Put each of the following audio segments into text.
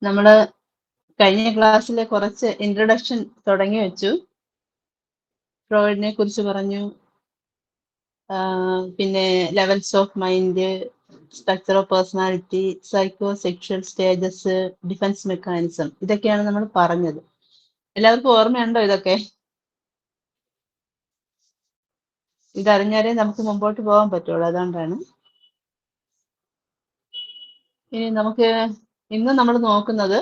നമ്മൾ കഴിഞ്ഞ ക്ലാസ്സിലെ കുറച്ച് ഇൻട്രൊഡക്ഷൻ തുടങ്ങി വെച്ചു. ഫ്രോയിഡിനെ കുറിച്ച് പറഞ്ഞു, പിന്നെ levels of mind, structure of personality, psycho sexual stages, defence mechanism, ഇതൊക്കെയാണ് നമ്മൾ പറഞ്ഞത്. എല്ലാവർക്കും ഓർമ്മയുണ്ടോ ഇതൊക്കെ? ഇതറിഞ്ഞാലേ നമുക്ക് മുമ്പോട്ട് പോകാൻ പറ്റുള്ളൂ, അതുകൊണ്ടാണ്. ഇനി നമുക്ക് ഇന്ന് നമ്മൾ നോക്കുന്നത്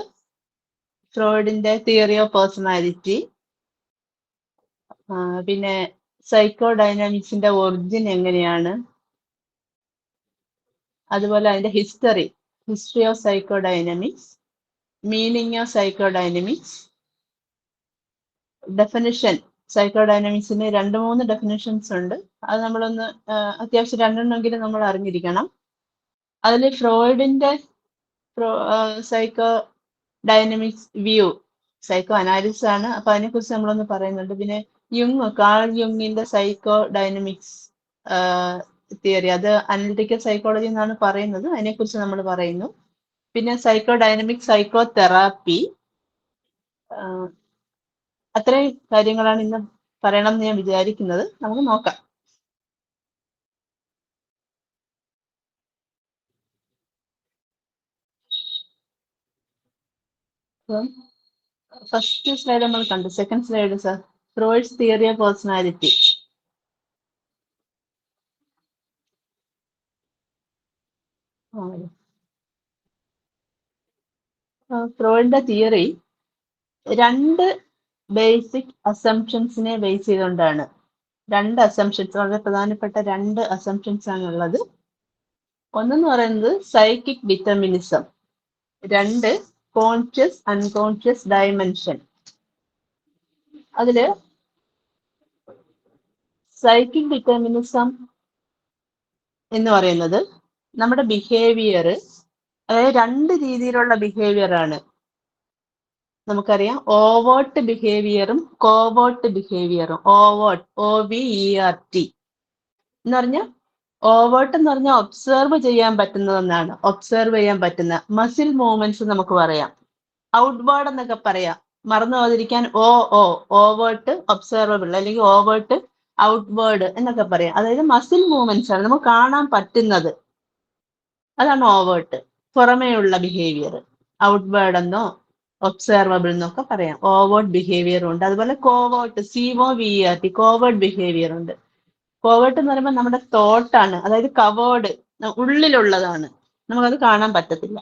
ഫ്രോയിഡിന്റെ തിയറി ഓഫ് പേഴ്സണാലിറ്റി, പിന്നെ സൈക്കോ ഡൈനാമിക്സിന്റെ ഒറിജിൻ എങ്ങനെയാണ്, അതുപോലെ അതിന്റെ history of psychodynamics, meaning of psychodynamics, definition. സൈക്കോ ഡൈനാമിക്സിന് 2-3 ഡെഫിനിഷൻസ് ഉണ്ട്. അത് നമ്മളൊന്ന് അത്യാവശ്യം 2 നമ്മൾ അറിഞ്ഞിരിക്കണം. അതിൽ ഫ്രോയിഡിന്റെ psychodynamics view, psychoanalysis ആണ്. അപ്പൊ അതിനെക്കുറിച്ച് നമ്മളൊന്ന് പറയുന്നുണ്ട്. പിന്നെ കാൾ യുങ്ങിന്റെ സൈക്കോ ഡൈനാമിക്സ് തിയറി, അത് അനലിറ്റിക്കൽ സൈക്കോളജി എന്നാണ് പറയുന്നത്. അതിനെക്കുറിച്ച് നമ്മൾ പറയുന്നു. പിന്നെ സൈക്കോ ഡൈനാമിക് സൈക്കോ തെറാപ്പി. അത്രയും കാര്യങ്ങളാണ് ഇന്ന് പറയണം എന്ന് ഞാൻ വിചാരിക്കുന്നത്. നമുക്ക് നോക്കാം. ഫസ്റ്റ് സ്ലൈഡ് നമ്മൾ കണ്ടു. Second slide sir, Freud's theory of personality. ഫ്രോയിഡിന്റെ തിയറി 2 ബേസിക് അസംപ്ഷൻസിനെ ബേസ് ചെയ്തുകൊണ്ടാണ്. 2 അസംപ്ഷൻസ്, വളരെ പ്രധാനപ്പെട്ട 2 അസംപ്ഷൻസ് ആണുള്ളത്. ഒന്നെന്ന് പറയുന്നത് psychic determinism, 2 conscious unconscious dimension. അതില് സൈക്കിക് ഡിറ്റർമിനിസം എന്ന് പറയുന്നത് നമ്മുടെ ബിഹേവിയർ, അതായത് 2 രീതിയിലുള്ള ബിഹേവിയർ ആണ്. നമുക്കറിയാം, ഓവേർട്ട് ബിഹേവിയറും കോവേർട്ട് ബിഹേവിയറും. ഓവേർട്ട്, OVERT എന്ന് പറഞ്ഞാൽ, ഓവേർട്ട് എന്ന് പറഞ്ഞാൽ ഒബ്സർവ് ചെയ്യാൻ പറ്റുന്നതെന്നാണ്. ഒബ്സർവ് ചെയ്യാൻ പറ്റുന്ന മസിൽ മൂവ്മെന്റ്സ് നമുക്ക് പറയാം. ഔട്ട്വേർഡ് എന്നൊക്കെ പറയാം, മറന്നു പോകാതിരിക്കാൻ. ഓവേർട്ട് ഒബ്സർവബിൾ, അല്ലെങ്കിൽ ഓവേർട്ട് ഔട്ട്വേർഡ് എന്നൊക്കെ പറയാം. അതായത് മസിൽ മൂവ്മെന്റ്സ് ആണ്, നമുക്ക് കാണാൻ പറ്റുന്നത്. അതാണ് ഓവേർട്ട്, പുറമേയുള്ള ബിഹേവിയർ. ഔട്ട്വേർഡ് എന്നോ ഒബ്സർവബിൾ എന്നൊക്കെ പറയാം. ഓവേർട്ട് ബിഹേവിയർ ഉണ്ട്. അതുപോലെ കോവേർട്ട്, COVERT, കോവേർട്ട് ബിഹേവിയർ ഉണ്ട്. കോവേർട്ട് എന്ന് പറയുമ്പോൾ നമ്മുടെ തോട്ടാണ്, അതായത് കവേർഡ്, ഉള്ളിലുള്ളതാണ്, നമുക്കത് കാണാൻ പറ്റത്തില്ല.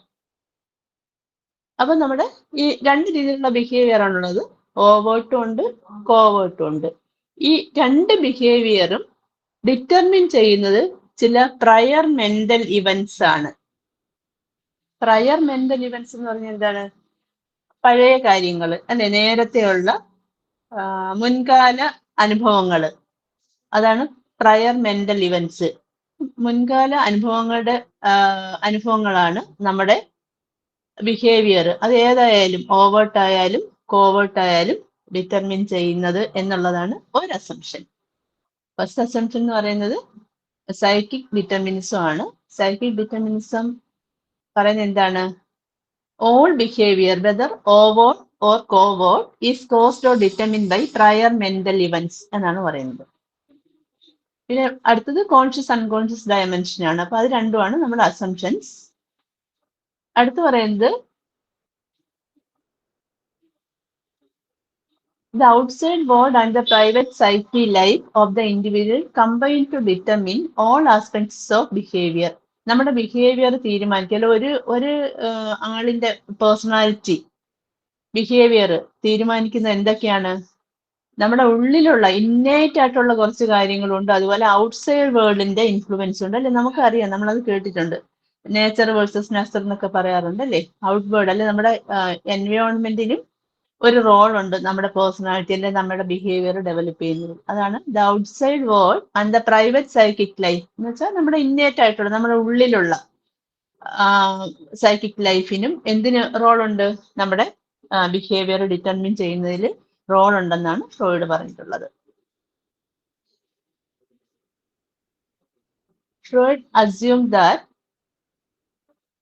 അപ്പൊ നമ്മുടെ ഈ 2 രീതിയിലുള്ള ബിഹേവിയർ ആണുള്ളത്. ഓവേർട്ടും ഉണ്ട്, കോവേർട്ടും ഉണ്ട്. ഈ 2 ബിഹേവിയറും ഡിറ്റർമിൻ ചെയ്യുന്നത് ചില പ്രയർ മെന്റൽ ഇവന്റ്സ് ആണ്. പ്രയർ മെന്റൽ ഇവന്റ്സ് എന്ന് പറഞ്ഞാൽ എന്താണ്? പഴയ കാര്യങ്ങൾ അല്ലെ, നേരത്തെയുള്ള മുൻകാല അനുഭവങ്ങൾ, അതാണ് പ്രയർ മെന്റൽ ഇവന്റ്സ്. മുൻകാല അനുഭവങ്ങളാണ് നമ്മുടെ ബിഹേവിയർ, അത് ഏതായാലും ഓവേർട്ട് ആയാലും കോവേർട്ട് ആയാലും ഡിറ്റർമിൻ ചെയ്യുന്നത് എന്നുള്ളതാണ് ഒരു അസംപ്ഷൻ. ഫസ്റ്റ് അസംപ്ഷൻ എന്ന് പറയുന്നത് സൈക്കിക് ഡിറ്റർമിനിസം ആണ്. സൈക്കിക് ഡിറ്റർമിനിസം പറയുന്നത് എന്താണ്? All behaviour, whether overt or covert, is caused or determined by prior mental events എന്നാണ് പറയുന്നത്. പിന്നെ അടുത്തത് കോൺഷ്യസ് അൺകോൺഷ്യസ് ഡയമെൻഷൻ ആണ്. അപ്പൊ അത് രണ്ടുമാണ് നമ്മുടെ അസംപ്ഷൻസ്. അടുത്ത് പറയുന്നത് the outside world and the private psyche life of the individual combine to determine all aspects of behavior. നമ്മുടെ ബിഹേവിയർ തീരുമാനിക്കുക, ഒരു ആളിന്റെ പേഴ്സണാലിറ്റി, ബിഹേവിയർ തീരുമാനിക്കുന്ന എന്തൊക്കെയാണ്? നമ്മുടെ ഉള്ളിലുള്ള ഇന്നേറ്റ് ആയിട്ടുള്ള കുറച്ച് കാര്യങ്ങളുണ്ട്, അതുപോലെ ഔട്ട്സൈഡ് വേൾഡിന്റെ ഇൻഫ്ലുവൻസ് ഉണ്ട് അല്ലെ. നമുക്കറിയാം, നമ്മളത് കേട്ടിട്ടുണ്ട്. നേച്ചർ വേഴ്സസ് നാച്ചർ എന്നൊക്കെ പറയാറുണ്ട് അല്ലെ. ഔട്ട് വേർഡ് അല്ലെ, നമ്മുടെ എൻവയോൺമെന്റിനും ഒരു റോൾ ഉണ്ട് നമ്മുടെ പേഴ്സണാലിറ്റി അല്ലെ നമ്മുടെ ബിഹേവിയർ ഡെവലപ്പ് ചെയ്യുന്നത്. അതാണ് the outside world and the private psychic life എന്ന് വെച്ചാൽ നമ്മുടെ ഇന്നേറ്റ് ആയിട്ടുള്ള നമ്മുടെ ഉള്ളിലുള്ള സൈക്കിക് ലൈഫിനും എന്തിന് റോൾ ഉണ്ട്? നമ്മുടെ ബിഹേവിയർ ഡിറ്റർമിൻ ചെയ്യുന്നതിൽ റോൾ ഉണ്ടെന്നാണ് ഫ്രോയിഡ് പറഞ്ഞിട്ടുള്ളത്. Freud assumed that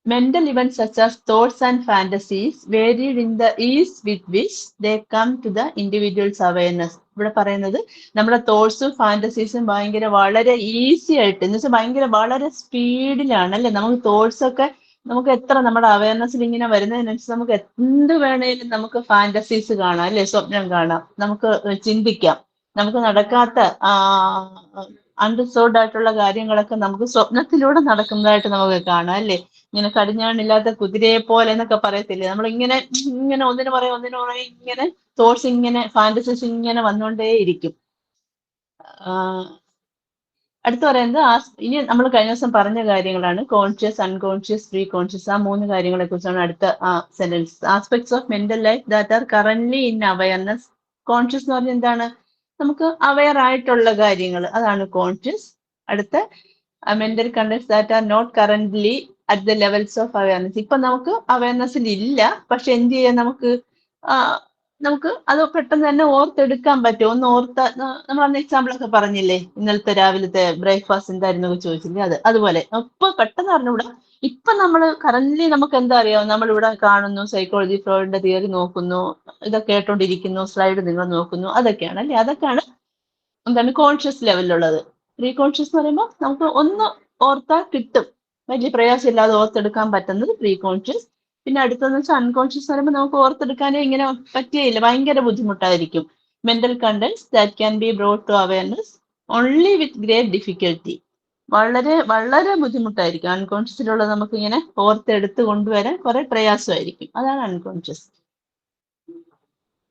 mental events such as thoughts and fantasies varied in the ease with which they come to the individual's awareness. ഇവിടെ പറയുന്നത് നമ്മുടെ തോട്ട്സും ഫാന്റസീസും ഭയങ്കര വളരെ ഈസി ആയിട്ട് എന്ന് വെച്ചാൽ ഭയങ്കര വളരെ സ്പീഡിലാണ് അല്ലെ നമുക്ക് തോട്ട്സ് ഒക്കെ നമുക്ക് എത്ര നമ്മുടെ അവയർനെസ്സിൽ ഇങ്ങനെ വരുന്നതിനനുസരിച്ച് നമുക്ക് എന്ത് വേണേലും നമുക്ക് ഫാന്റസീസ് കാണാം അല്ലെ സ്വപ്നം കാണാം നമുക്ക് ചിന്തിക്കാം നമുക്ക് നടക്കാത്ത അൺറിസോൾഡ് ആയിട്ടുള്ള കാര്യങ്ങളൊക്കെ നമുക്ക് സ്വപ്നത്തിലൂടെ നടക്കുന്നതായിട്ട് നമുക്ക് കാണാം അല്ലെ ഇങ്ങനെ കടിഞ്ഞാണില്ലാത്ത കുതിരയെ പോലെ എന്നൊക്കെ പറയത്തില്ലേ നമ്മൾ ഇങ്ങനെ ഇങ്ങനെ ഒന്നിനു പറയും ഇങ്ങനെ തോട്ട്സ് ഇങ്ങനെ ഫാന്റസീസ് ഇങ്ങനെ വന്നുകൊണ്ടേയിരിക്കും. അടുത്ത് പറയുന്നത് ഇനി നമ്മൾ കഴിഞ്ഞ ദിവസം പറഞ്ഞ കാര്യങ്ങളാണ് കോൺഷ്യസ് അൺകോൺഷ്യസ് പ്രീ കോൺഷ്യസ് ആ 3 കാര്യങ്ങളെ കുറിച്ചാണ് അടുത്ത sentence. Aspects of mental life that are currently in awareness. Conscious എന്ന് പറഞ്ഞാൽ എന്താണ് നമുക്ക് അവയർ ആയിട്ടുള്ള കാര്യങ്ങൾ അതാണ് കോൺഷ്യസ്. അടുത്ത mental contents that are not currently at the levels of awareness. ഇപ്പൊ നമുക്ക് അവയർനെസ്സിൽ ഇല്ല പക്ഷെ എന്ത് ചെയ്യാം നമുക്ക് അത് പെട്ടെന്ന് തന്നെ ഓർത്തെടുക്കാൻ പറ്റും. ഒന്ന് നമ്മൾ അന്ന് എക്സാമ്പിൾ ഒക്കെ പറഞ്ഞില്ലേ ഇന്നലത്തെ രാവിലത്തെ ബ്രേക്ക്ഫാസ്റ്റ് എന്തായിരുന്നു ചോദിച്ചില്ലേ അതുപോലെ ഇപ്പൊ പെട്ടെന്ന് അറിഞ്ഞൂടാ. ഇപ്പൊ നമ്മൾ കറന്റ്ലി നമുക്ക് എന്താ അറിയാം നമ്മളിവിടെ കാണുന്നു സൈക്കോളജി ഫ്രോയിഡിന്റെ തിയറി നോക്കുന്നു ഇതൊക്കെ കേട്ടോണ്ടിരിക്കുന്നു സ്ലൈഡ് നിങ്ങൾ നോക്കുന്നു അതൊക്കെയാണ് അല്ലെ അതൊക്കെയാണ് എന്താണ് കോൺഷ്യസ് ലെവലിലുള്ളത്. പ്രീ കോൺഷ്യസ് എന്ന് പറയുമ്പോൾ നമുക്ക് ഒന്ന് ഓർത്താൽ കിട്ടും വലിയ പ്രയാസമില്ലാതെ ഓർത്തെടുക്കാൻ പറ്റുന്നത് പ്രീ കോൺഷ്യസ്. പിന്നെ അടുത്തതെന്ന് വെച്ചാൽ അൺകോൺഷ്യസ് പറയുമ്പോൾ നമുക്ക് ഓർത്തെടുക്കാനേ ഇങ്ങനെ പറ്റിയില്ല ഭയങ്കര ബുദ്ധിമുട്ടായിരിക്കും. Mental contents that can be brought to awareness only with great difficulty. വളരെ വളരെ ബുദ്ധിമുട്ടായിരിക്കും അൺകോൺഷ്യസിലുള്ളത് നമുക്ക് ഇങ്ങനെ ഓർത്തെടുത്ത് കൊണ്ടുവരാൻ കുറെ പ്രയാസമായിരിക്കും അതാണ് അൺകോൺഷ്യസ്.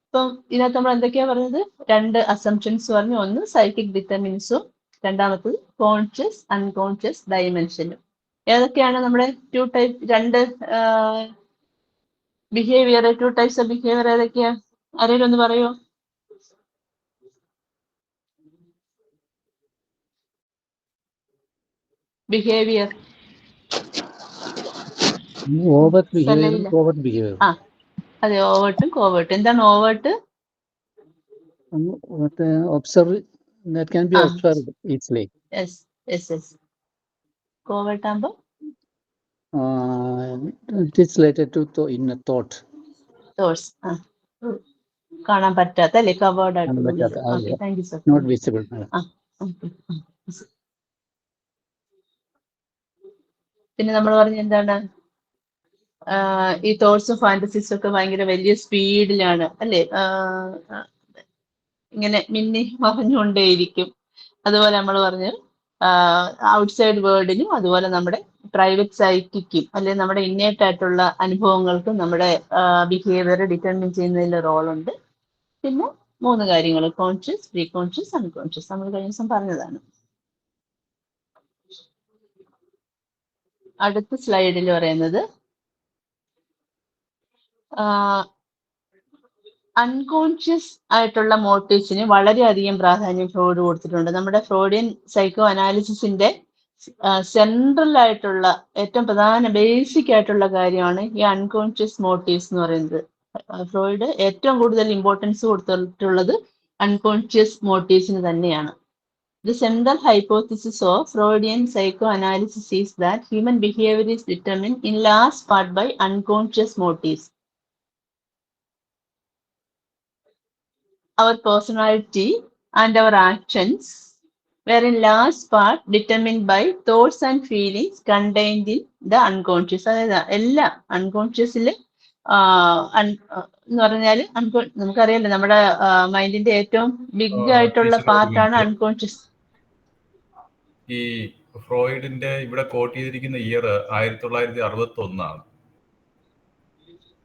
ഇപ്പം ഇതിനകത്ത് നമ്മൾ എന്തൊക്കെയാ പറഞ്ഞത് 2 അസംഷൻസ് പറഞ്ഞു. ഒന്ന് സൈക്കിക് ഡിറ്റർമിനിസവും രണ്ടാമത്തത് കോൺഷ്യസ് അൺകോൺഷ്യസ് ഡയമെൻഷനും. ഏതൊക്കെയാണ് നമ്മുടെ 2 ബിഹേവിയർ 2 ടൈപ്സ് ഓഫ് ബിഹേവിയർ ഏതൊക്കെയാ ആരെങ്കിലും ഒന്ന് പറയോ? Behaviour overt behaviour covert behaviour. അതെ ഓവർട്ടും കോവേർട്ടും. എന്താണ് overt? Observe that can be observed easily. Yes. Covert ആകുമ്പോൾ it is related to in a thoughts കാണാൻ പറ്റാത്ത അല്ലേ കവേർഡ് ആയിട്ട്. Okay thank you sir. not visible. പിന്നെ നമ്മൾ പറഞ്ഞ എന്താണ് ഈ തോട്ട്സും ഫാന്റസീസും ഒക്കെ ഭയങ്കര വലിയ സ്പീഡിലാണ് അല്ലേ ഇങ്ങനെ മിന്നി മറിഞ്ഞുകൊണ്ടേയിരിക്കും. അതുപോലെ നമ്മൾ പറഞ്ഞു ഔട്ട്സൈഡ് വേൾഡിനും അതുപോലെ നമ്മുടെ പ്രൈവറ്റ് സൈക്കിക്കും അല്ലെ നമ്മുടെ ഇന്നേറ്റ് ആയിട്ടുള്ള അനുഭവങ്ങൾക്കും നമ്മുടെ ബിഹേവിയർ ഡിറ്റർമിൻ ചെയ്യുന്നതിൽ റോളുണ്ട്. പിന്നെ 3 കാര്യങ്ങൾ കോൺഷ്യസ് പ്രീ കോൺഷ്യസ് അൺകോൺഷ്യസ് നമ്മൾ കഴിഞ്ഞ ദിവസം പറഞ്ഞതാണ്. അടുത്ത സ്ലൈഡിൽ പറയുന്നത് അൺകോൺഷ്യസ് ആയിട്ടുള്ള മോട്ടീവ്സിന് വളരെയധികം പ്രാധാന്യം ഫ്രോയിഡ് കൊടുത്തിട്ടുണ്ട്. നമ്മുടെ ഫ്രോയിഡിയൻ സൈക്കോ അനാലിസിസിന്റെ സെൻട്രൽ ആയിട്ടുള്ള ഏറ്റവും പ്രധാന ബേസിക് ആയിട്ടുള്ള കാര്യമാണ് ഈ അൺകോൺഷ്യസ് മോട്ടീവ്സ് എന്ന് പറയുന്നത്. ഫ്രോയിഡ് ഏറ്റവും കൂടുതൽ ഇമ്പോർട്ടൻസ് കൊടുത്തിട്ടുള്ളത് അൺകോൺഷ്യസ് മോട്ടീവ്സിന് തന്നെയാണ്. The central hypothesis of Freudian psychoanalysis is that human behavior is determined in large part by unconscious motives. Our personality and our actions were in large part determined by thoughts and feelings contained in the unconscious. അതായത് എല്ലാം അൺകോൺഷ്യസിൽ എന്ന് പറഞ്ഞാൽ നമുക്കറിയാലോ നമ്മുടെ മൈൻഡിന്റെ ഏറ്റവും big ആയിട്ടുള്ള പാർട്ടാണ് unconscious. ഈ ഫ്രോയിഡിന്റെ ഇവിടെ കോട്ട് ചെയ്തിരിക്കുന്ന ഇയർ 1961 ആണ്.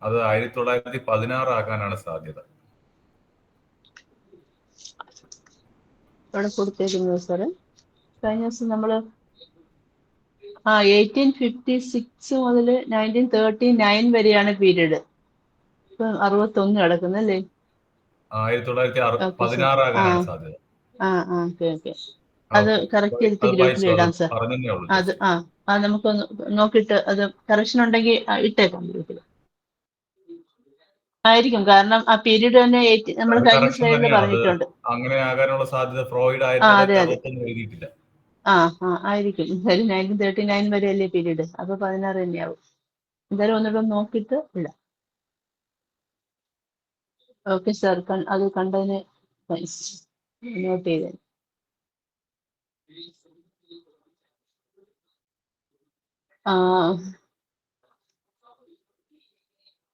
അത് 1916 ആക്കാനാണ് സാധ്യത. ഇവിടെ കൊടുത്തേക്കുന്നത് സാറ് കഴിഞ്ഞ ദിവസം നമ്മള് 1856 മുതൽ 1939 വരെയാണ് പീരീഡ്. ഇപ്പൊ 61 കിടക്കുന്നല്ലേ? 1916 ആകാനാണ് സാധ്യത. ഓക്കെ അത് കറക്റ്റ് ചെയ്തിട്ട് ഗ്രൂപ്പിൽ ഇടാം സാർ. അത് നമുക്ക് നോക്കിയിട്ട് അത് കറക്ഷൻ ഉണ്ടെങ്കിൽ ഇട്ടേക്കാം ഗ്രൂപ്പിൽ. ആയിരിക്കും കാരണം ആ പീരീഡ് തന്നെ നമ്മൾ കഴിഞ്ഞ സ്ലൈഡിൽ പറഞ്ഞിട്ടുണ്ട്. അങ്ങനെ ആകാനുള്ള സാധ്യത ഫ്രോയിഡ് എഴുതിയിട്ടില്ല. ആയിരിക്കും 1939 വരെ അല്ലേ പീരീഡ്. അപ്പൊ 16 തന്നെയാവും. എന്തായാലും ഒന്നുകൂടെ നോക്കിയിട്ട് ഇല്ല. ഓക്കെ സാർ, അത് കണ്ടതിന് നോട്ട് ചെയ്തേ.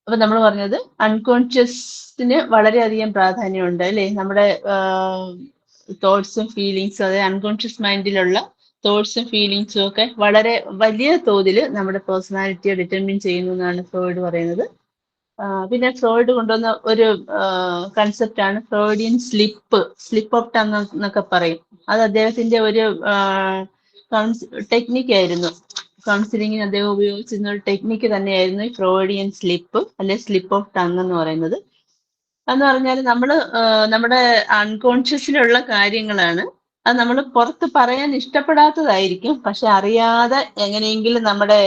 അപ്പൊ നമ്മൾ പറഞ്ഞത് അൺകോൺഷ്യസിന് വളരെയധികം പ്രാധാന്യമുണ്ട് അല്ലേ? നമ്മുടെ തോട്ട്സും ഫീലിങ്സും, അതായത് അൺകോൺഷ്യസ് മൈൻഡിലുള്ള തോട്ട്സും ഫീലിങ്സും ഒക്കെ വളരെ വലിയ തോതിൽ നമ്മുടെ പേഴ്സണാലിറ്റിയെ ഡിറ്റർമിൻ ചെയ്യുന്നു എന്നാണ് ഫ്രോയിഡ് പറയുന്നത്. പിന്നെ ഫ്രോയിഡ് കൊണ്ടുവന്ന ഒരു കൺസെപ്റ്റ് ആണ് ഫ്രോയിഡിയൻ സ്ലിപ്പ് ഓഫ് ടങ് എന്നൊക്കെ പറയും. അത് അദ്ദേഹത്തിന്റെ ഒരു ടെക്നിക്കായിരുന്നു. കൗൺസിലിങ്ങിന് അദ്ദേഹം ഉപയോഗിച്ചിരുന്ന ഒരു ടെക്നിക്ക് തന്നെയായിരുന്നു ഈ ഫ്രോയിഡിയൻ സ്ലിപ്പ് അല്ലെ സ്ലിപ്പ് ഓഫ് ടങ് എന്ന് പറയുന്നത്. എന്ന് പറഞ്ഞാൽ നമ്മുടെ അൺകോൺഷ്യസിലുള്ള കാര്യങ്ങളാണ്. അത് നമ്മൾ പുറത്ത് പറയാൻ ഇഷ്ടപ്പെടാത്തതായിരിക്കും, പക്ഷെ അറിയാതെ എങ്ങനെയെങ്കിലും നമ്മുടെ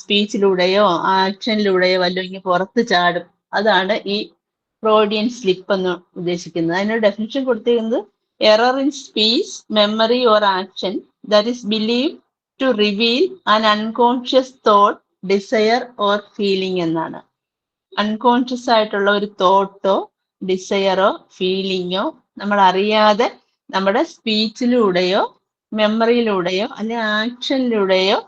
സ്പീച്ചിലൂടെയോ ആക്ഷനിലൂടെയോ വല്ലതും പുറത്ത് ചാടും. അതാണ് ഈ ഫ്രോയിഡിയൻ സ്ലിപ്പ് എന്ന് ഉദ്ദേശിക്കുന്നത്. അതിനൊരു ഡെഫിനിഷൻ കൊടുത്തിരിക്കുന്നത് error in speech, memory or action that is believe to reveal an unconscious thought, desire or feeling എന്നാണ്. അൺകോൺഷ്യസ് ആയിട്ടുള്ള ഒരു തോട്ടോ ഡിസയറോ ഫീലിങ്ങോ നമ്മൾ അറിയാതെ നമ്മുടെ സ്പീച്ചിലൂടെയോ മെമ്മറിയിലൂടെയോ അല്ലെ ആക്ഷനിലൂടെയോ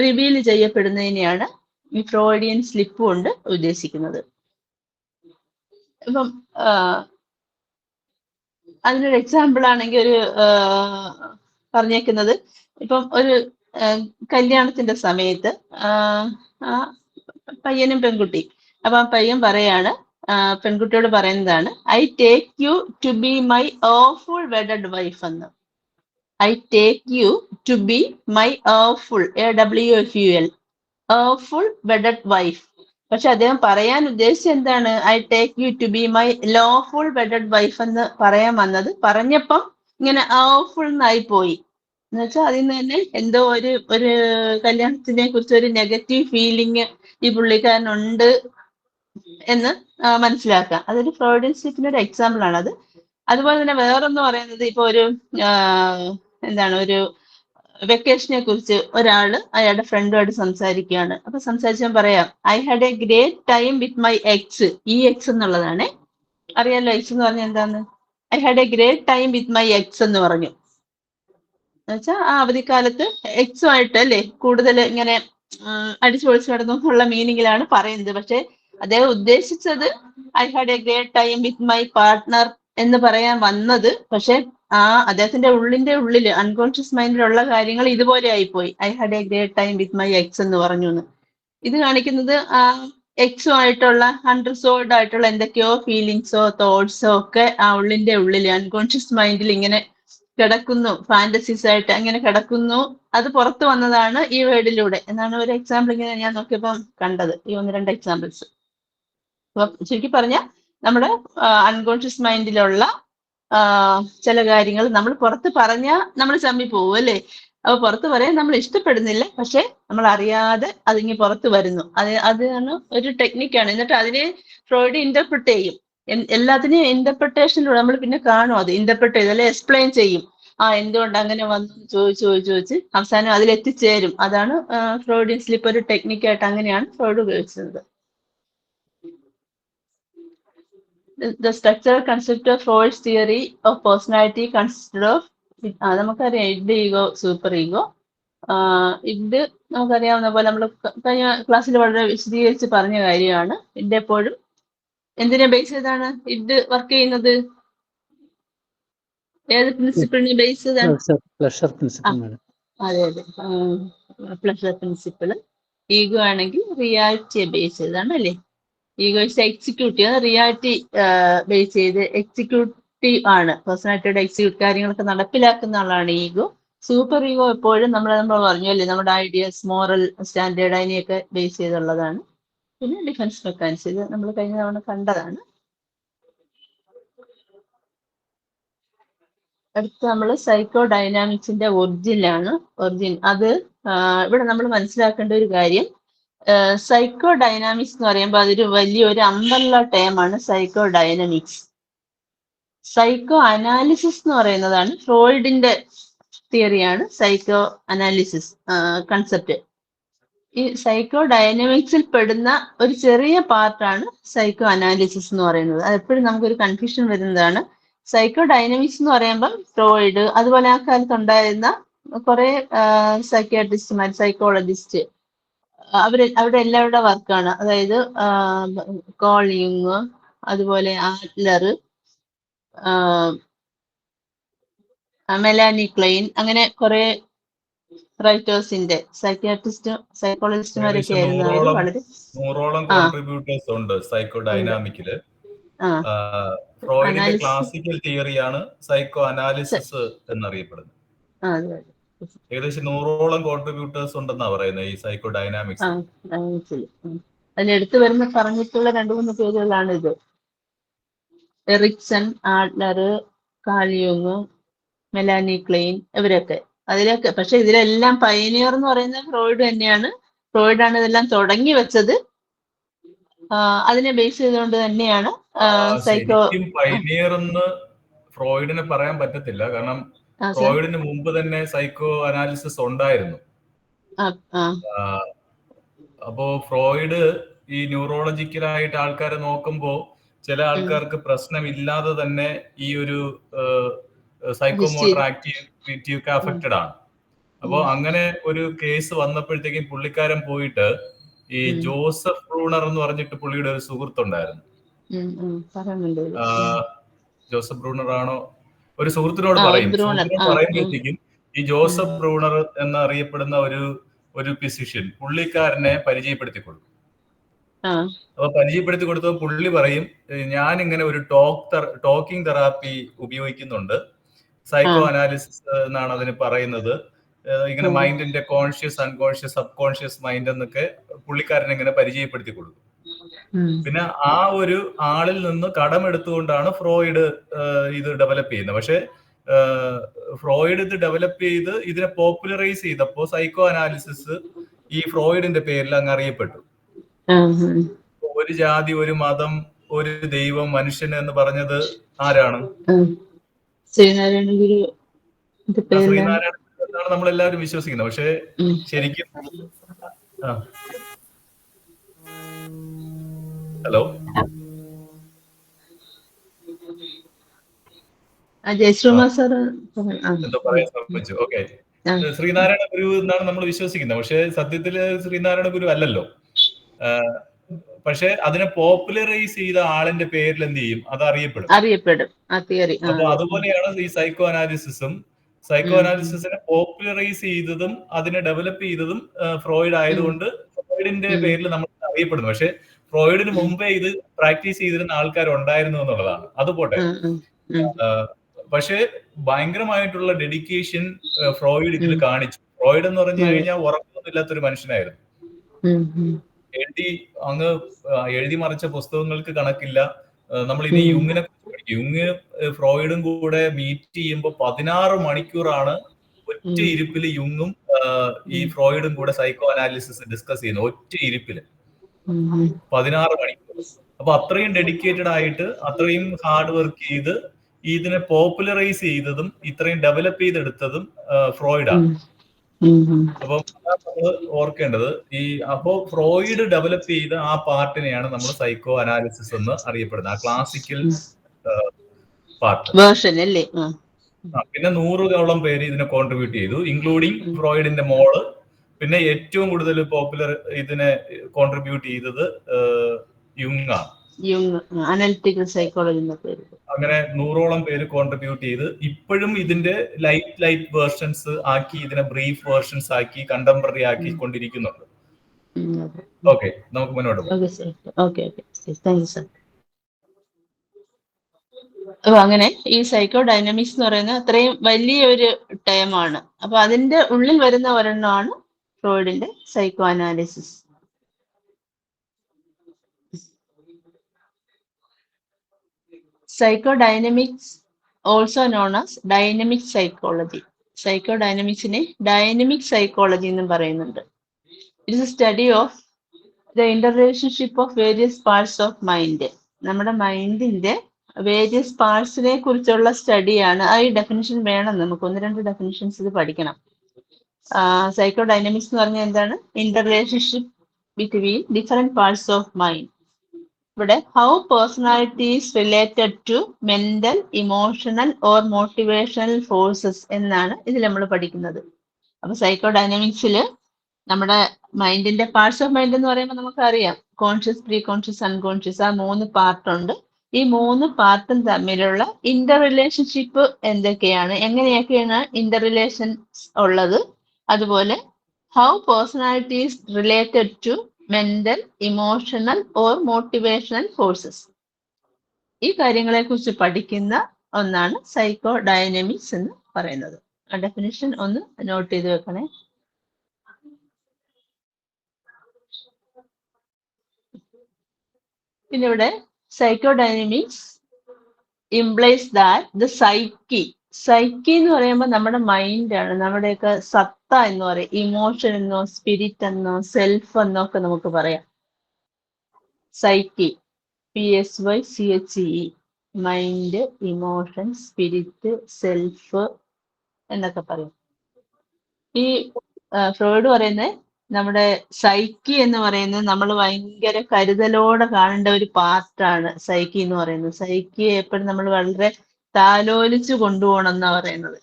റിവീൽ ചെയ്യപ്പെടുന്നതിനെയാണ് ഈ ഫ്രോയിഡിയൻ സ്ലിപ്പ് കൊണ്ട് ഉദ്ദേശിക്കുന്നത്. ഇപ്പം അതിനൊരു എക്സാമ്പിൾ ആണെങ്കിൽ ഒരു പറഞ്ഞേക്കുന്നത്, ഇപ്പം ഒരു കല്യാണത്തിന്റെ സമയത്ത് പയ്യനും പെൺകുട്ടി, അപ്പൊ ആ പയ്യൻ പറയാണ്, പെൺകുട്ടിയോട് പറയുന്നതാണ്, I take you to be my awful wedded wife എന്ന്. I take you to be my awful AWFUL awful wedded wife. പക്ഷെ അദ്ദേഹം പറയാൻ ഉദ്ദേശിച്ചത് എന്താണ്? I take you to be my lawful wedded wife എന്ന് പറയാൻ വന്നത്. പറഞ്ഞപ്പം ഇങ്ങനെ ഓഫുൾ എന്നായി പോയി. എന്ന് വെച്ചാൽ അതിൽ നിന്ന് തന്നെ എന്തോ ഒരു കല്യാണത്തിനെ കുറിച്ച് ഒരു നെഗറ്റീവ് ഫീലിംഗ് ഈ പുള്ളിക്കാരനുണ്ട് എന്ന് മനസ്സിലാക്കാം. അതൊരു ഫ്രോയിഡിയൻ സ്ലിപ്പിന്റെ ഒരു എക്സാമ്പിൾ ആണത്. അതുപോലെ തന്നെ വേറൊന്ന് പറയുന്നത്, ഇപ്പൊ ഒരു ഒരു വെക്കേഷനെ കുറിച്ച് ഒരാള് അയാളുടെ ഫ്രണ്ടുമായിട്ട് സംസാരിക്കുകയാണ്. അപ്പൊ സംസാരിച്ചാൽ പറയാം, I had A great time with my X. ഈ എക്സ് എന്നുള്ളതാണ്, അറിയാലോ എക്സ് എന്ന് പറഞ്ഞാൽ എന്താന്ന്? I had A great time with my X എന്ന് പറഞ്ഞു. എന്നുവെച്ചാൽ ആ അവധിക്കാലത്ത് എക്സുമായിട്ട് അല്ലേ കൂടുതൽ ഇങ്ങനെ അടിച്ചു പൊളിച്ചു കിടന്നു എന്നുള്ള മീനിങ്ങിലാണ് പറയുന്നത്. പക്ഷെ അദ്ദേഹം ഉദ്ദേശിച്ചത് I had A great time with my partner എന്ന് പറയാൻ വന്നത്. പക്ഷെ അദ്ദേഹത്തിന്റെ ഉള്ളിൽ അൺകോൺഷ്യസ് മൈൻഡിലുള്ള കാര്യങ്ങൾ ഇതുപോലെ ആയിപ്പോയി. I had A great time with my X എന്ന് പറഞ്ഞു എന്ന്. ഇത് കാണിക്കുന്നത് എക്സുമായിട്ടുള്ള അൺറിസോൾവ്ഡ് ആയിട്ടുള്ള എന്തൊക്കെയോ ഫീലിങ്സോ തോട്ട്സോ ഒക്കെ ആ ഉള്ളിൽ അൺകോൺഷ്യസ് മൈൻഡിൽ ഇങ്ങനെ കിടക്കുന്നു, ഫാന്റസീസ് ആയിട്ട് അങ്ങനെ കിടക്കുന്നു. അത് പുറത്തു വന്നതാണ് ഈ വേർഡിലൂടെ എന്നാണ് ഒരു എക്സാമ്പിൾ ഇങ്ങനെ ഞാൻ നോക്കിയപ്പോൾ കണ്ടത്, ഈ 1-2 എക്സാമ്പിൾസ്. അപ്പൊ ശരിക്കും പറഞ്ഞാൽ നമ്മുടെ അൺകോൺഷ്യസ് മൈൻഡിലുള്ള ചില കാര്യങ്ങൾ നമ്മൾ പുറത്ത് പറഞ്ഞാൽ നമ്മൾ ചമ്മി പോകും അല്ലേ? അപ്പൊ പുറത്ത് പറയാൻ നമ്മൾ ഇഷ്ടപ്പെടുന്നില്ല, പക്ഷെ നമ്മൾ അറിയാതെ അതിങ്ങി പുറത്ത് വരുന്നു. അതാണ് ഒരു ടെക്നിക്കാണ്. എന്നിട്ട് അതിനെ ഫ്രോയിഡ് ഇന്റർപ്രിറ്റ് ചെയ്യും. എല്ലാത്തിനെയും ഇന്റർപ്രിട്ടേഷനിലൂടെ നമ്മൾ പിന്നെ കാണും, അത് ഇന്റർപ്രിറ്റ് ചെയ്ത് അല്ലെ എക്സ്പ്ലെയിൻ ചെയ്യും. എന്തുകൊണ്ട് അങ്ങനെ വന്നു ചോദിച്ച് അവസാനം അതിലെത്തിച്ചേരും. അതാണ് ഫ്രോയിഡിയൻ സ്ലിപ്പ് ഒരു ടെക്നിക്കായിട്ട് അങ്ങനെയാണ് ഫ്രോയിഡ് ഉപയോഗിച്ചത്. The structural concept of Freud's theory of personality consisted of നമുക്കറിയാം id, ego, super ego. Id നമുക്കറിയാവുന്ന പോലെ നമ്മൾ കഴിഞ്ഞ ക്ലാസ്സിൽ വളരെ വിശദീകരിച്ച് പറഞ്ഞ കാര്യമാണ്. ഇഡ് എപ്പോഴും എന്തിനെ ബേസ് ചെയ്താണ് ഇഡ് വർക്ക് ചെയ്യുന്നത്? ഏത് പ്രിൻസിപ്പിളിനെ ബേസ് ചെയ്താണ്? അതെ, പ്ലഷർ പ്രിൻസിപ്പിൾ. ഈഗോ ആണെങ്കിൽ റിയാലിറ്റിയെ ബേസ് ചെയ്താണ് അല്ലേ? Ego is executive, reality base ചെയ്ത് എക്സിക്യൂട്ടീവ് ആണ്. പേഴ്സണാലിറ്റിയുടെ എക്സിക്യൂട്ട് കാര്യങ്ങളൊക്കെ നടപ്പിലാക്കുന്ന ആളാണ് ഈഗോ. സൂപ്പർ ഈഗോ എപ്പോഴും നമ്മൾ പറഞ്ഞു അല്ലേ, നമ്മുടെ ഐഡിയസ്, മോറൽ സ്റ്റാൻഡേർഡ് അതിനെയൊക്കെ ബേസ് ചെയ്തുള്ളതാണ്. പിന്നെ ഡിഫൻസ് മെക്കാനിസം, ഇത് നമ്മൾ കഴിഞ്ഞ തവണ കണ്ടതാണ്. അടുത്ത നമ്മൾ സൈക്കോ ഡൈനാമിക്സിന്റെ ഒറിജിൻ. അത് ഇവിടെ നമ്മൾ മനസ്സിലാക്കേണ്ട ഒരു കാര്യം, സൈക്കോ ഡൈനാമിക്സ് എന്ന് പറയുമ്പോൾ അതൊരു വലിയൊരു അമ്പർല ടേമാണ് സൈക്കോ ഡൈനാമിക്സ്. സൈക്കോ അനാലിസിസ് എന്ന് പറയുന്നതാണ് ഫ്രോയിഡിന്റെ തിയറിയാണ് സൈക്കോ അനാലിസിസ് കൺസെപ്റ്റ്. ഈ സൈക്കോ ഡൈനാമിക്സിൽ പെടുന്ന ഒരു ചെറിയ പാർട്ടാണ് സൈക്കോ അനാലിസിസ് എന്ന് പറയുന്നത്. അത് എപ്പോഴും നമുക്കൊരു കൺഫ്യൂഷൻ വരുന്നതാണ്. സൈക്കോ ഡൈനാമിക്സ് എന്ന് പറയുമ്പം ഫ്രോയിഡ്, അതുപോലെ ആ കാലത്ത് ഉണ്ടായിരുന്ന കുറെ സൈക്യാട്രിസ്റ്റുമാർ, സൈക്കോളജിസ്റ്റ്, അവരുടെ എല്ലാവരുടെ വർക്കാണ്. അതായത് കോൾ യുങ്, അതുപോലെ ആഡ്ലർ, മെലാനി ക്ലെയിൻ, അങ്ങനെ കുറെ റൈറ്റേഴ്സിന്റെ സൈക്കോളജിസ്റ്റുമാരൊക്കെ ഏകദേശം ആയിരുന്നു അവര്. വളരെ നൂറോളം ആ കോൺട്രിബ്യൂട്ടേഴ്സ് ഉണ്ട് സൈക്കോ ഉണ്ട്. ഡൈനാമിക്കില്. ആ ഫ്രോയിഡിന്റെ അനാലിസിസ്. ക്ലാസിക്കൽ തിയറിയാണ് സൈക്കോ അനാലിസിസ് എന്നറിയപ്പെടുന്നത്. അതെ അതെ. ഏകദേശം 100ഓളം കോൺട്രിബ്യൂട്ടേഴ്സ് ഉണ്ടെന്നാ പറയുന്നത് ഈ സൈക്കോ ഡൈനാമിക്സ്. അതിലെടുത്ത് വരുന്ന പറഞ്ഞിട്ടുള്ള 2-3 പേരുകളാണ് ഇത്: എറിക്സൺ, ആഡ്ലർ, കാൾ യുങ്, മെലാനി ക്ലെയിൻ, ഇവരൊക്കെ. അതിലൊക്കെ പക്ഷെ ഇതിലെല്ലാം പയനിയർ എന്ന് പറയുന്നത് ഫ്രോയിഡ് തന്നെയാണ്. ഫ്രോയിഡാണ് ഇതെല്ലാം തുടങ്ങി വെച്ചത്. അതിനെ ബേസ് ചെയ്തുകൊണ്ട് തന്നെയാണ് സൈക്കോ. ശരിക്കും പൈനിയർ എന്ന് ഫ്രോയിഡിനെ പറയാൻ പറ്റത്തില്ല, കാരണം ഫ്രോയിഡിന് മുമ്പ് തന്നെ സൈക്കോ അനാലിസിസ് ഉണ്ടായിരുന്നു. അപ്പോ ഫ്രോയിഡ് ഈ ന്യൂറോളജിക്കലായിട്ട് ആൾക്കാരെ നോക്കുമ്പോ ചില ആൾക്കാർക്ക് പ്രശ്നമില്ലാതെ തന്നെ ഈ ഒരു സൈക്കോമോട്ടർ ആക്ടിവിറ്റി ഒക്കെ അഫക്റ്റഡ് ആണ്. അപ്പോ അങ്ങനെ ഒരു കേസ് വന്നപ്പോഴത്തേക്കും പുള്ളിക്കാരൻ പോയിട്ട് ഈ ജോസഫ് ബ്രൂണർ എന്ന് പറഞ്ഞിട്ട് പുള്ളിയുടെ ഒരു സുഹൃത്തുണ്ടായിരുന്നു. ജോസഫ് ബ്രൂണർ ആണോ, ഒരു സുഹൃത്തിനോട് പറയുമ്പോഴത്തേക്കും ഈ ജോസഫ് ബ്രൂണർ എന്നറിയപ്പെടുന്ന ഒരു ഫിസിഷ്യൻ പുള്ളിക്കാരനെ പരിചയപ്പെടുത്തി കൊടുക്കും. അപ്പൊ പരിചയപ്പെടുത്തി കൊടുത്തപ്പോൾ പുള്ളി പറയും, ഞാൻ ഇങ്ങനെ ഒരു ടോക്കിംഗ് തെറാപ്പി ഉപയോഗിക്കുന്നുണ്ട്, സൈക്കോ അനാലിസിസ് എന്നാണ് അതിന് പറയുന്നത്. ഇങ്ങനെ മൈൻഡിന്റെ conscious, unconscious, subconscious mind എന്നൊക്കെ പുള്ളിക്കാരൻ ഇങ്ങനെ പരിചയപ്പെടുത്തി കൊടുക്കും. പിന്നെ ആ ഒരു ആളിൽ നിന്ന് കടമെടുത്തുകൊണ്ടാണ് ഫ്രോയിഡ് ഇത് ഡെവലപ്പ് ചെയ്യുന്നത്. പക്ഷെ ഫ്രോയിഡ് ഇത് ഡെവലപ്പ് ചെയ്ത് ഇതിനെ പോപ്പുലറൈസ് ചെയ്തപ്പോ സൈക്കോ അനാലിസിസ് ഈ ഫ്രോയിഡിന്റെ പേരിൽ അങ്ങ് അറിയപ്പെട്ടു. ഒരു ജാതി, ഒരു മതം, ഒരു ദൈവം, മനുഷ്യൻ എന്ന് പറഞ്ഞത് ആരാണ്? ശ്രീനാരായണ ഗുരു എന്നാണ് നമ്മളെല്ലാവരും വിശ്വസിക്കുന്നത്. പക്ഷെ ശരിക്കും ഹലോ എന്തോ പറയാൻ ശ്രമിച്ചു. ഓക്കെ, ശ്രീനാരായണ ഗുരു എന്നാണ് നമ്മൾ വിശ്വസിക്കുന്നത്. പക്ഷെ സത്യത്തില് ശ്രീനാരായണ ഗുരു അല്ലല്ലോ. പക്ഷെ അതിനെ പോപ്പുലറൈസ് ചെയ്ത ആളിന്റെ പേരിൽ എന്ത് ചെയ്യും, അത് അറിയപ്പെടും. അപ്പൊ അതുപോലെയാണ് ഈ സൈക്കോ അനാലിസിസും. സൈക്കോ അനാലിസിസിനെ പോപ്പുലറൈസ് ചെയ്തതും അതിനെ ഡെവലപ്പ് ചെയ്തതും ഫ്രോയിഡ് ആയതുകൊണ്ട് ഫ്രോയിഡിന്റെ പേരിൽ നമ്മൾ അറിയപ്പെടുന്നു. പക്ഷെ ഫ്രോയിഡിന് മുമ്പേ ഇത് പ്രാക്ടീസ് ചെയ്തിരുന്ന ആൾക്കാരുണ്ടായിരുന്നു എന്നുള്ളതാണ്. അതുപോട്ടെ. പക്ഷെ ഭയങ്കരമായിട്ടുള്ള ഡെഡിക്കേഷൻ ഫ്രോയിഡ് ഇതിൽ കാണിച്ചു. ഫ്രോയിഡ് എന്ന് പറഞ്ഞു കഴിഞ്ഞാൽ ഉറക്കമൊന്നുമില്ലാത്തൊരു മനുഷ്യനായിരുന്നു. എഴുതി മറിച്ച പുസ്തകങ്ങൾക്ക് കണക്കില്ല. നമ്മൾ ഇനി യുങ്ങിനെ കുറിച്ച് പഠിക്കും. യുങ് ഫ്രോയിഡും കൂടെ മീറ്റ് ചെയ്യുമ്പോൾ 16 മണിക്കൂറാണ് ഒറ്റ ഇരിപ്പില് യുങ്ങും ഈ ഫ്രോയിഡും കൂടെ സൈക്കോ അനാലിസിസ് ഡിസ്കസ് ചെയ്യുന്നത്. ഒറ്റ ഇരിപ്പില് 16 മണിക്കൂർ. അപ്പൊ അത്രയും ഡെഡിക്കേറ്റഡ് ആയിട്ട്, അത്രയും ഹാർഡ് വർക്ക് ചെയ്ത് ഇതിനെ പോപ്പുലറൈസ് ചെയ്തതും ഇത്രയും ഡെവലപ്പ് ചെയ്തെടുത്തതും ഫ്രോയിഡാണ്. അപ്പൊ നമ്മൾ ഓർക്കേണ്ടത് അപ്പോ ഫ്രോയിഡ് ഡെവലപ്പ് ചെയ്ത ആ പാർട്ടിനെയാണ് നമ്മൾ സൈക്കോ അനാലിസിസ് എന്ന് അറിയപ്പെടുന്നത്, ആ ക്ലാസിക്കൽ പാർട്ട്. പിന്നെ 100ഓളം പേര് ഇതിനെ കോൺട്രിബ്യൂട്ട് ചെയ്തു, ഇൻക്ലൂഡിങ് ഫ്രോയിഡിന്റെ മോള്. പിന്നെ ഏറ്റവും കൂടുതൽ പോപ്പുലർ ഇതിനെ കോൺട്രിബ്യൂട്ട് ചെയ്തത് യുങ് ആണ്. Analytical psychology. അങ്ങനെ 100ഓളം പേര് കോൺട്രിബ്യൂട്ട് ചെയ്ത് ഇപ്പോഴും ഇതിന്റെ ലൈറ്റ് വേർഷൻസ് ആക്കി, ഇതിനെ ബ്രീഫ് വേർഷൻസ് ആക്കി, കണ്ടംപററി ആക്കി കൊണ്ടിരിക്കുന്നുണ്ട്. ഓക്കെ, നമുക്ക് മുന്നോട്ട് പോകാം. അങ്ങനെ ഈ സൈക്കോ ഡൈനാമിക്സ് എന്ന് പറയുന്നത് അത്രയും വലിയൊരു ടേമാണ്. അപ്പൊ അതിന്റെ ഉള്ളിൽ വരുന്ന ഒരെണ്ണമാണ് ഫ്രോയിഡിന്റെ psychoanalysis. Psychodynamics also known as dynamic psychology. സൈക്കോഡൈനമിക്സിനെ ഡൈനമിക് സൈക്കോളജി എന്നും പറയുന്നുണ്ട്. It is a study of the interrelationship of various parts of mind. നമ്മുടെ മൈൻഡിന്റെ വേരിയസ് പാർട്സിനെ കുറിച്ചുള്ള സ്റ്റഡിയാണ്. ആ ഈ ഡെഫിനിഷൻ വേണം നമുക്ക്. 1-2 ഡെഫിനിഷൻസ് ഇത് പഠിക്കണം. സൈക്കോഡൈനമിക്സ് എന്ന് പറഞ്ഞാൽ എന്താണ്? Interrelationship between different parts of mind. ഇവിടെ how personality is related to mental, emotional or motivational forces എന്നാണ് ഇതിൽ നമ്മൾ പഠിക്കുന്നത്. അപ്പൊ സൈക്കോഡൈനമിക്സിൽ നമ്മുടെ മൈൻഡിന്റെ പാർട്സ് ഓഫ് മൈൻഡ് എന്ന് പറയുമ്പോൾ നമുക്കറിയാം കോൺഷ്യസ്, പ്രീ കോൺഷ്യസ്, അൺകോൺഷ്യസ്, ആ 3 പാർട്ടുണ്ട്. ഈ 3 പാർട്ടും തമ്മിലുള്ള ഇന്റർ റിലേഷൻഷിപ്പ് എന്തൊക്കെയാണ്, എങ്ങനെയൊക്കെയാണ് ഇന്റർ റിലേഷൻസ് ഉള്ളത്, അതുപോലെ how personality is related to mental, emotional or motivational forces. ഈ കാര്യങ്ങളെ കുറിച്ച് പഠിക്കുന്ന ഒന്നാണ് സൈക്കോഡൈനമിക്സ് എന്ന് പറയുന്നത്. ആ ഡെഫിനിഷൻ ഒന്ന് നോട്ട് ചെയ്ത് വെക്കണേ. പിന്നെ ഇവിടെ സൈക്കോഡൈനമിക്സ് ഇംപ്ലൈസ് ദാറ്റ് ദ സൈക്കി എന്ന് പറയുമ്പോൾ നമ്മുടെ മൈൻഡാണ്, നമ്മുടെയൊക്കെ സത്ത എന്ന് പറയും. ഇമോഷൻ എന്നോ സ്പിരിറ്റ് എന്നോ സെൽഫ് എന്നോ ഒക്കെ നമുക്ക് പറയാം. Psyche, PSYCHE, mind, emotion, spirit, self എന്നൊക്കെ പറയും. ഈ ഫ്രോയിഡ് പറയുന്നത് നമ്മുടെ സൈക്കി എന്ന് പറയുന്നത് നമ്മൾ ഭയങ്കര കരുതലോടെ കാണേണ്ട ഒരു പാർട്ടാണ് സൈക്കി എന്ന് പറയുന്നത്. സൈക്കിയെ എപ്പോഴും നമ്മൾ വളരെ താലോലിച്ചു കൊണ്ടുപോകണം എന്നാ പറയുന്നത്.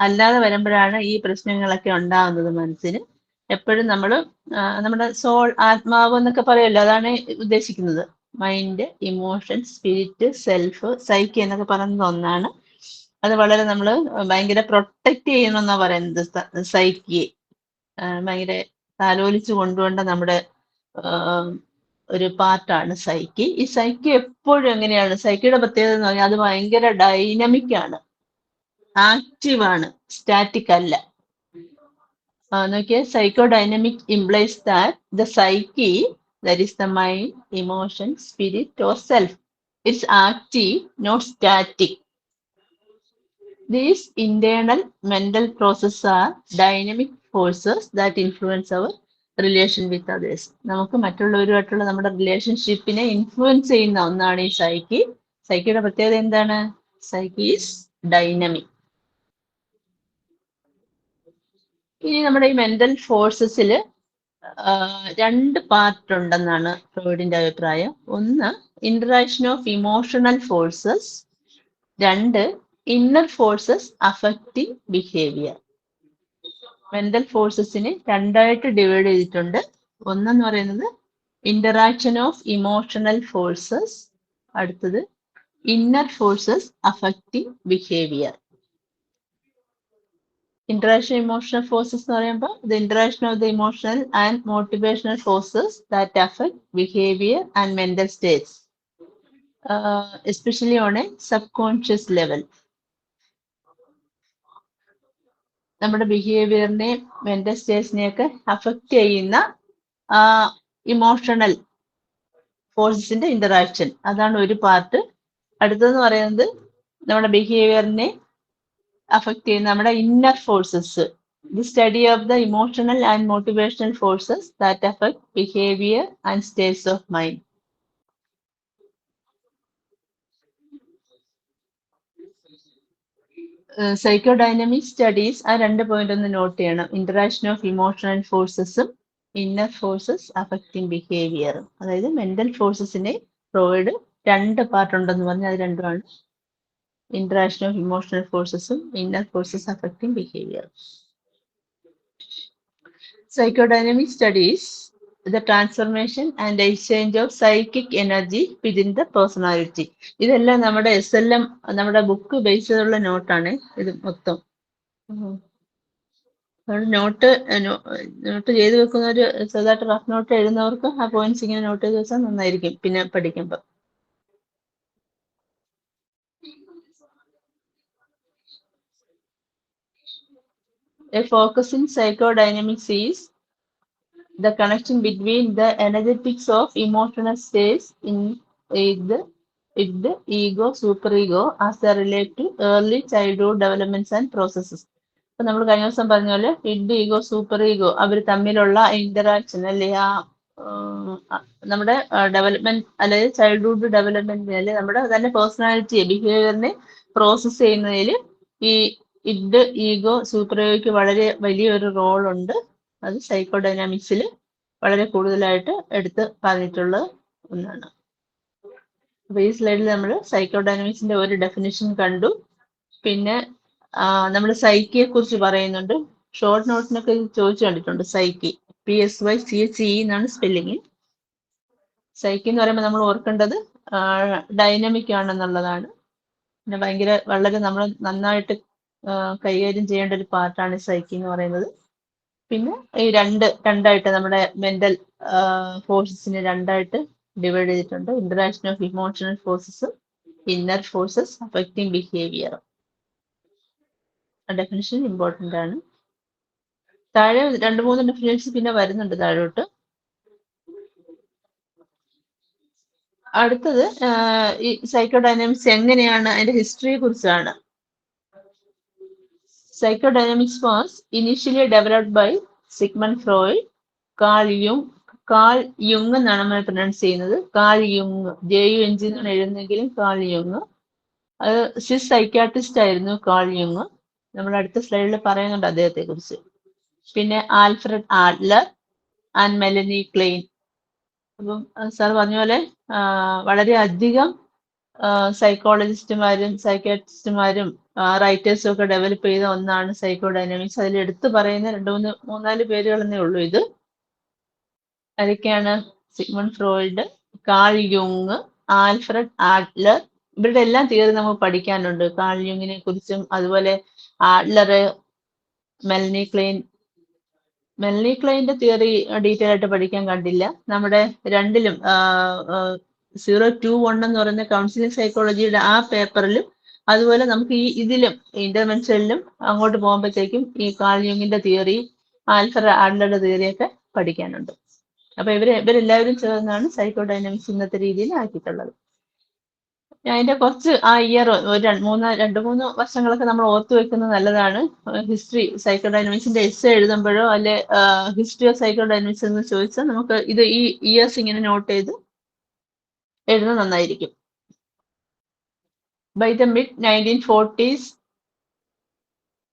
അല്ലാതെ വരുമ്പോഴാണ് ഈ പ്രശ്നങ്ങളൊക്കെ ഉണ്ടാകുന്നത് മനസ്സിന്. എപ്പോഴും നമ്മൾ നമ്മുടെ സോൾ, ആത്മാവ് എന്നൊക്കെ പറയുമല്ലോ, അതാണ് ഉദ്ദേശിക്കുന്നത്. Mind, emotion, spirit, self, psyche എന്നൊക്കെ പറയുന്നത് ഒന്നാണ്. അത് വളരെ നമ്മൾ ഭയങ്കര പ്രൊട്ടക്ട് ചെയ്യണമെന്നാണ് പറയുന്നത്. സൈക്കിയെ ഭയങ്കര താലോലിച്ച് കൊണ്ടുപോകേണ്ട നമ്മുടെ ഒരു പാർട്ടാണ് സൈക്കി. ഈ സൈക്കി എപ്പോഴും എങ്ങനെയാണ്, സൈക്കിയുടെ പ്രത്യേകത എന്ന് പറഞ്ഞാൽ അത് ഭയങ്കര ഡൈനമിക് ആണ്, ആക്റ്റീവാണ്, സ്റ്റാറ്റിക് അല്ല. നോക്കിയേ, psychodynamic implies that the psyche, that is the mind, emotion, spirit or self, it's active, not static. These internal mental processes are dynamic forces that influence our relation with others. നമുക്ക് മറ്റുള്ളവരുമായിട്ടുള്ള നമ്മുടെ റിലേഷൻഷിപ്പിനെ influence ചെയ്യുന്ന ഒന്നാണ് ഈ psyche. സൈക്കിയുടെ പ്രത്യേകത എന്താണ്? Psyche is dynamic. ഇനി നമ്മുടെ ഈ മെന്റൽ ഫോഴ്സസിൽ 2 പാർട്ട് ഉണ്ടെന്നാണ് ഫ്രോയിഡിന്റെ അഭിപ്രായം. ഒന്ന്, interaction of emotional forces. 2, inner forces affecting behaviour. Mental ഫോഴ്സസിനെ 2ആയിട്ട് ഡിവൈഡ് ചെയ്തിട്ടുണ്ട്. ഒന്നെന്ന് പറയുന്നത് ഇന്ററാക്ഷൻ ഓഫ് ഇമോഷണൽ ഫോഴ്സസ്, അടുത്തത് inner forces affecting behaviour. Interaction emotional forces എന്ന് പറയുമ്പോൾ the interaction of the emotional and motivational forces that affect behaviour and mental states, especially on a subconscious level. നമ്മുടെ ബിഹേവിയറിനെ, mental സ്റ്റേറ്റ്സിനെയൊക്കെ affect ചെയ്യുന്ന emotional ഫോഴ്സസിന്റെ interaction, അതാണ് ഒരു പാർട്ട്. അടുത്തതെന്ന് പറയുന്നത് നമ്മുടെ ബിഹേവിയറിനെ അഫക്റ്റ് ചെയ്യുന്ന നമ്മുടെ inner forces, the study of the emotional and motivational forces that affect behaviour and states of mind. Psychodynamic studies ആ 2 പോയിന്റ് ഒന്ന് നോട്ട് ചെയ്യണം. ഇന്ററാക്ഷൻ ഓഫ് ഇമോഷണൽ ഫോഴ്സസും ഇന്നർ ഫോഴ്സസ് അഫക്റ്റിംഗ് ബിഹേവിയറും. അതായത് മെന്റൽ ഫോഴ്സസിനെ ഫ്രോയിഡ് 2 പാർട്ട് ഉണ്ടെന്ന് പറഞ്ഞാൽ അത് രണ്ടുമാണ്. ഇന്ററാക്ഷൻ ഓഫ് ഇമോഷണൽ ഫോഴ്സസും inner forces affecting behaviour. Psychodynamic studies the transformation and exchange of psychic energy within the personality. ഇതെല്ലാം നമ്മുടെ SLM, നമ്മുടെ ബുക്ക് ബേസ് ചെയ്തുള്ള നോട്ടാണ് ഇത് മൊത്തം. നോട്ട് ചെയ്ത് വെക്കുന്നവര്, ചെറുതായിട്ട് റഫ് നോട്ട് എഴുതുന്നവർക്ക് ആ പോയിന്റ്സ് ഇങ്ങനെ നോട്ട് ചെയ്ത് വെച്ചാൽ നന്നായിരിക്കും പിന്നെ പഠിക്കുമ്പോൾ. A focus in psychodynamics is the connection between the energetics of emotional states in the ego, superego as they relate to early childhood developments and processes. അപ്പൊ നമ്മൾ കഴിഞ്ഞ ദിവസം പറഞ്ഞ പോലെ ഇഡ്, ഈഗോ, സൂപ്പർ ഈഗോ അവർ തമ്മിലുള്ള ഇന്ററാക്ഷൻ അല്ലെ, ആ നമ്മുടെ ഡെവലപ്മെന്റ് അല്ലെങ്കിൽ ചൈൽഡ്ഹുഡ് ഡെവലപ്മെന്റിന്, അല്ലെങ്കിൽ നമ്മുടെ തന്നെ പേഴ്സണാലിറ്റിയെ, ബിഹേവിയറിനെ പ്രോസസ് ചെയ്യുന്നതിൽ ഈ ഇഡ്, ഈഗോ, സൂപ്പർഇഗോയ്ക്ക് വളരെ വലിയൊരു റോളുണ്ട്. അത് സൈക്കോഡൈനാമിക്സിൽ വളരെ കൂടുതലായിട്ട് എടുത്ത് പറഞ്ഞിട്ടുള്ള ഒന്നാണ്. അപ്പൊ ഈ സ്ലൈഡിൽ നമ്മൾ സൈക്കോഡൈനാമിക്സിന്റെ ഒരു ഡെഫിനിഷൻ കണ്ടു. പിന്നെ നമ്മൾ സൈക്കിയെ കുറിച്ച് പറയുന്നുണ്ട്. ഷോർട്ട് നോട്ട്സിനൊക്കെ ചോദിച്ചു കണ്ടിട്ടുണ്ട്. സൈക്കി, PSYCHE എന്നാണ് സ്പെല്ലിങ്. സൈക്കി എന്ന് പറയുമ്പോൾ നമ്മൾ ഓർക്കേണ്ടത് ഡൈനമിക് ആണെന്നുള്ളതാണ്. പിന്നെ വളരെ നമ്മൾ നന്നായിട്ട് കൈകാര്യം ചെയ്യേണ്ട ഒരു പാർട്ടാണ് സൈക്കി എന്ന് പറയുന്നത്. പിന്നെ ഈ രണ്ടായിട്ട് നമ്മുടെ മെന്റൽ ഫോഴ്സസിനെ രണ്ടായിട്ട് ഡിവൈഡ് ചെയ്തിട്ടുണ്ട്. Interaction of emotional forces, inner forces affecting behaviour. Definition important ആണ്. താഴെ 2-3 ഡെഫിനേഷൻസ് പിന്നെ വരുന്നുണ്ട് താഴോട്ട്. അടുത്തത് ഈ സൈക്കോഡൈനാമിക്സ് എങ്ങനെയാണ്, അതിന്റെ ഹിസ്റ്ററിയെ കുറിച്ചാണ്. Psychodynamics was initially developed by Sigmund Freud, Carl Jung എന്നാണ് നമ്മൾ പ്രൊനൗൺസ് ചെയ്യുന്നത്. കാൾ യുങ്, JUNG എന്നാണ് എഴുതുന്നെങ്കിലും കാൾ യുങ്. അത് സ്വിസ് സൈക്യാട്രിസ്റ്റ് ആയിരുന്നു കാൾ യുങ്. നമ്മൾ അടുത്ത സ്ലൈഡിൽ പറയുന്നുണ്ട് അദ്ദേഹത്തെ കുറിച്ച്. പിന്നെ Alfred Adler and Meloni Klein. അപ്പം സാർ പറഞ്ഞ പോലെ വളരെയധികം സൈക്കോളജിസ്റ്റുമാരും സൈക്യാട്രിസ്റ്റുമാരും റൈറ്റേഴ്സും ഒക്കെ ഡെവലപ്പ് ചെയ്ത ഒന്നാണ് സൈക്കോഡൈനാമിക്സ്. അതിൽ എടുത്തു പറയുന്ന 3-4 പേരുകളെന്നേ ഉള്ളൂ ഇത്. അതൊക്കെയാണ് സിഗ്മണ്ട് ഫ്രോയിഡ്, കാൾ യുങ്, ആൽഫ്രഡ് ആഡ്ലർ. ഇവരുടെ എല്ലാം തിയറി നമുക്ക് പഠിക്കാനുണ്ട്. കാൾ യുങ്ങിനെ കുറിച്ചും അതുപോലെ ആഡ്ലർ, മെലനി ക്ലെയിൻ്റെ തിയറി ഡീറ്റെയിൽ ആയിട്ട് പഠിക്കാൻ കണ്ടില്ല. നമ്മുടെ രണ്ടിലും 021 എന്ന് പറയുന്ന കൗൺസിലിംഗ് സൈക്കോളജിയുടെ ആ പേപ്പറിലും അതുപോലെ നമുക്ക് ഇതിലും ഇന്റർവെൻഷനിലും അങ്ങോട്ട് പോകുമ്പോഴത്തേക്കും ഈ കാൾ യുങ്ങിന്റെ തിയറി, ആൽഫ്രഡ് ആഡ്ലറുടെ തിയറിയൊക്കെ പഠിക്കാനുണ്ട്. അപ്പൊ ഇവരെല്ലാവരും ചേർന്നാണ് സൈക്കോഡൈനാമിക്സ് ഇന്നത്തെ രീതിയിൽ ആക്കിയിട്ടുള്ളത്. അതിന്റെ കുറച്ച് ഇയർ 2-3 വർഷങ്ങളൊക്കെ നമ്മൾ ഓർത്തു വെക്കുന്നത് നല്ലതാണ്. ഹിസ്റ്ററി സൈക്കോഡൈനാമിക്സിന്റെ എസ്സേ എഴുതുമ്പോഴോ അല്ലെ ഹിസ്റ്ററി ഓഫ് സൈക്കോഡൈനാമിക്സ് എന്ന് ചോദിച്ചാൽ നമുക്ക് ഈ ഇയേഴ്സ് ഇങ്ങനെ നോട്ട് ചെയ്ത് എഴുതുന്നത് നന്നായിരിക്കും. By the mid-1940s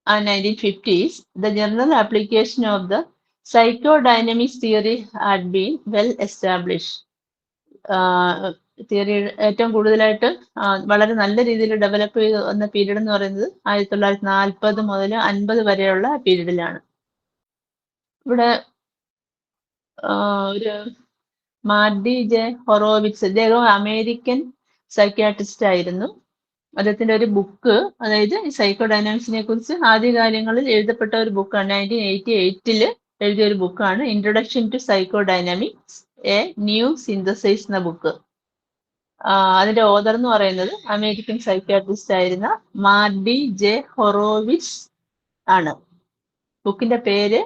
and 1950s, the general application of the psychodynamics theory had been well established. Theory ഏറ്റവും കൂടുതലായിട്ട് വളരെ നല്ല രീതിയിൽ ഡെവലപ്പ് ചെയ്ത് വന്ന പീരീഡ് എന്ന് പറയുന്നത് 1940 മുതൽ 50 വരെയുള്ള പീരീഡിലാണ്. ഇവിടെ ഒരു മാർഡി ജെ ഹൊറോവിറ്റ്സ്, അദ്ദേഹം അമേരിക്കൻ സൈക്യാട്രിസ്റ്റ് ആയിരുന്നു. അദ്ദേഹത്തിന്റെ ഒരു ബുക്ക്, അതായത് സൈക്കോഡൈനാമിക്സിനെ കുറിച്ച് ആദ്യകാലങ്ങളിൽ എഴുതപ്പെട്ട ഒരു ബുക്കാണ്. 1988 എഴുതിയ ഒരു ബുക്കാണ് introduction to psychodynamics, a new synthesize എന്ന ബുക്ക്. അതിന്റെ ഓതർ എന്ന് പറയുന്നത് അമേരിക്കൻ സൈക്യാട്രിസ്റ്റ് ആയിരുന്ന മാർഡി ജെ ഹൊറോവിറ്റ്സ് ആണ്. ബുക്കിന്റെ പേര്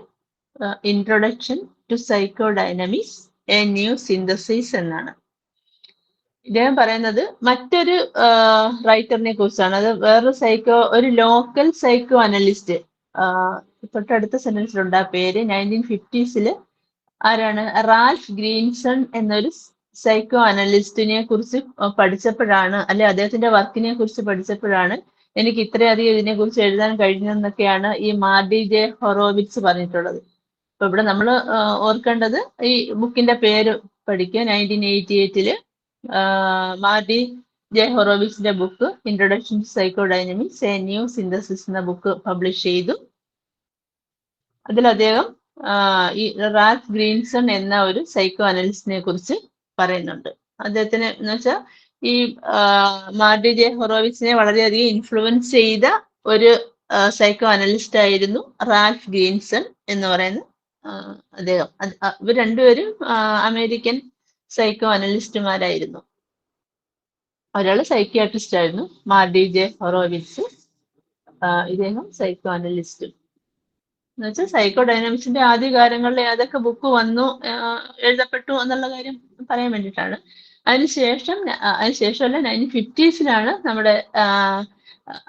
introduction to psychodynamics, a new synthesize എന്നാണ്. ഇദ്ദേഹം പറയുന്നത് മറ്റൊരു റൈറ്ററിനെ കുറിച്ചാണ്. അത് വേറൊരു ഒരു ലോക്കൽ സൈക്കോ അനലിസ്റ്റ്, തൊട്ടടുത്ത സെന്റൻസിലുണ്ട് ആ പേര്. 1950s ആരാണ്? റാൽഫ് ഗ്രീൻസൺ എന്നൊരു സൈക്കോ അനലിസ്റ്റിനെ കുറിച്ച് പഠിച്ചപ്പോഴാണ്, അല്ലെ അദ്ദേഹത്തിന്റെ വർക്കിനെ കുറിച്ച് പഠിച്ചപ്പോഴാണ് എനിക്ക് ഇത്രയധികം ഇതിനെ കുറിച്ച് എഴുതാൻ കഴിഞ്ഞെന്നൊക്കെയാണ് ഈ മാർഡി ജെ ഹൊറോവിറ്റ്സ് പറഞ്ഞിട്ടുള്ളത്. അപ്പൊ ഇവിടെ നമ്മൾ ഓർക്കേണ്ടത് ഈ ബുക്കിന്റെ പേര് പഠിക്കുക. 1988 മാർഡി ജെ ഹൊറോവിറ്റ്സിന്റെ book introduction to psychodynamics, a new synthesis എന്ന ബുക്ക് പബ്ലിഷ് ചെയ്തു. അതിൽ അദ്ദേഹം ഈ റാൽഫ് ഗ്രീൻസൺ എന്ന ഒരു സൈക്കോ അനലിസ്റ്റിനെ കുറിച്ച് പറയുന്നുണ്ട്. അദ്ദേഹത്തിന് എന്ന് വെച്ചാൽ ഈ മാർഡി ജെ ഹൊറോവിറ്റ്സിനെ വളരെയധികം ഇൻഫ്ലുവൻസ് ചെയ്ത ഒരു സൈക്കോ അനലിസ്റ്റ് ആയിരുന്നു റാൽഫ് ഗ്രീൻസൺ എന്ന് പറയുന്ന അദ്ദേഹം. ഇവർ രണ്ടുപേരും അമേരിക്കൻ സൈക്കോ അനലിസ്റ്റുമാരായിരുന്നു. ഒരാൾ സൈക്യാട്രിസ്റ്റ് ആയിരുന്നു, മാർഡി ജെ ഹൊറോവിറ്റ്സ്, ഇദ്ദേഹം സൈക്കോ അനലിസ്റ്റും. എന്ന് വെച്ചാൽ സൈക്കോഡൈനാമിക്സിന്റെ ആദ്യകാലങ്ങളിൽ ഏതൊക്കെ ബുക്ക് വന്നു എഴുതപ്പെട്ടു എന്നുള്ള കാര്യം പറയാൻ വേണ്ടിയിട്ടാണ്. അതിനുശേഷമല്ല 1950s നമ്മുടെ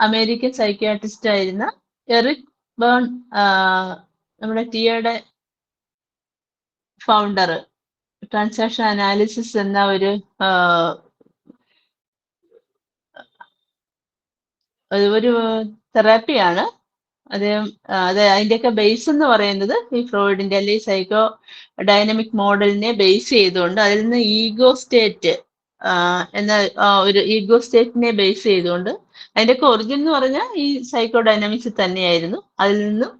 അമേരിക്കൻ സൈക്യാട്രിസ്റ്റ് ആയിരുന്ന എറിക് ബേൺ, നമ്മുടെ ടിയയുടെ ഫൗണ്ടർ, ട്രാൻസാക്ഷൻ അനാലിസിസ് എന്ന ഒരു തെറാപ്പിയാണ്. അതിന്റെയൊക്കെ ബേസ് എന്ന് പറയുന്നത് ഈ ഫ്രോയിഡിന്റെ അല്ലെങ്കിൽ സൈക്കോ ഡൈനമിക് മോഡലിനെ ബേസ് ചെയ്തുകൊണ്ട് അതിൽ നിന്ന് ഈഗോ സ്റ്റേറ്റ് എന്ന ഒരു ഈഗോ സ്റ്റേറ്റിനെ ബേസ് ചെയ്തുകൊണ്ട് അതിന്റെയൊക്കെ ഒറിജിൻ എന്ന് പറഞ്ഞാൽ ഈ സൈക്കോ ഡൈനാമിക്സ് തന്നെയായിരുന്നു. അതിൽ നിന്നും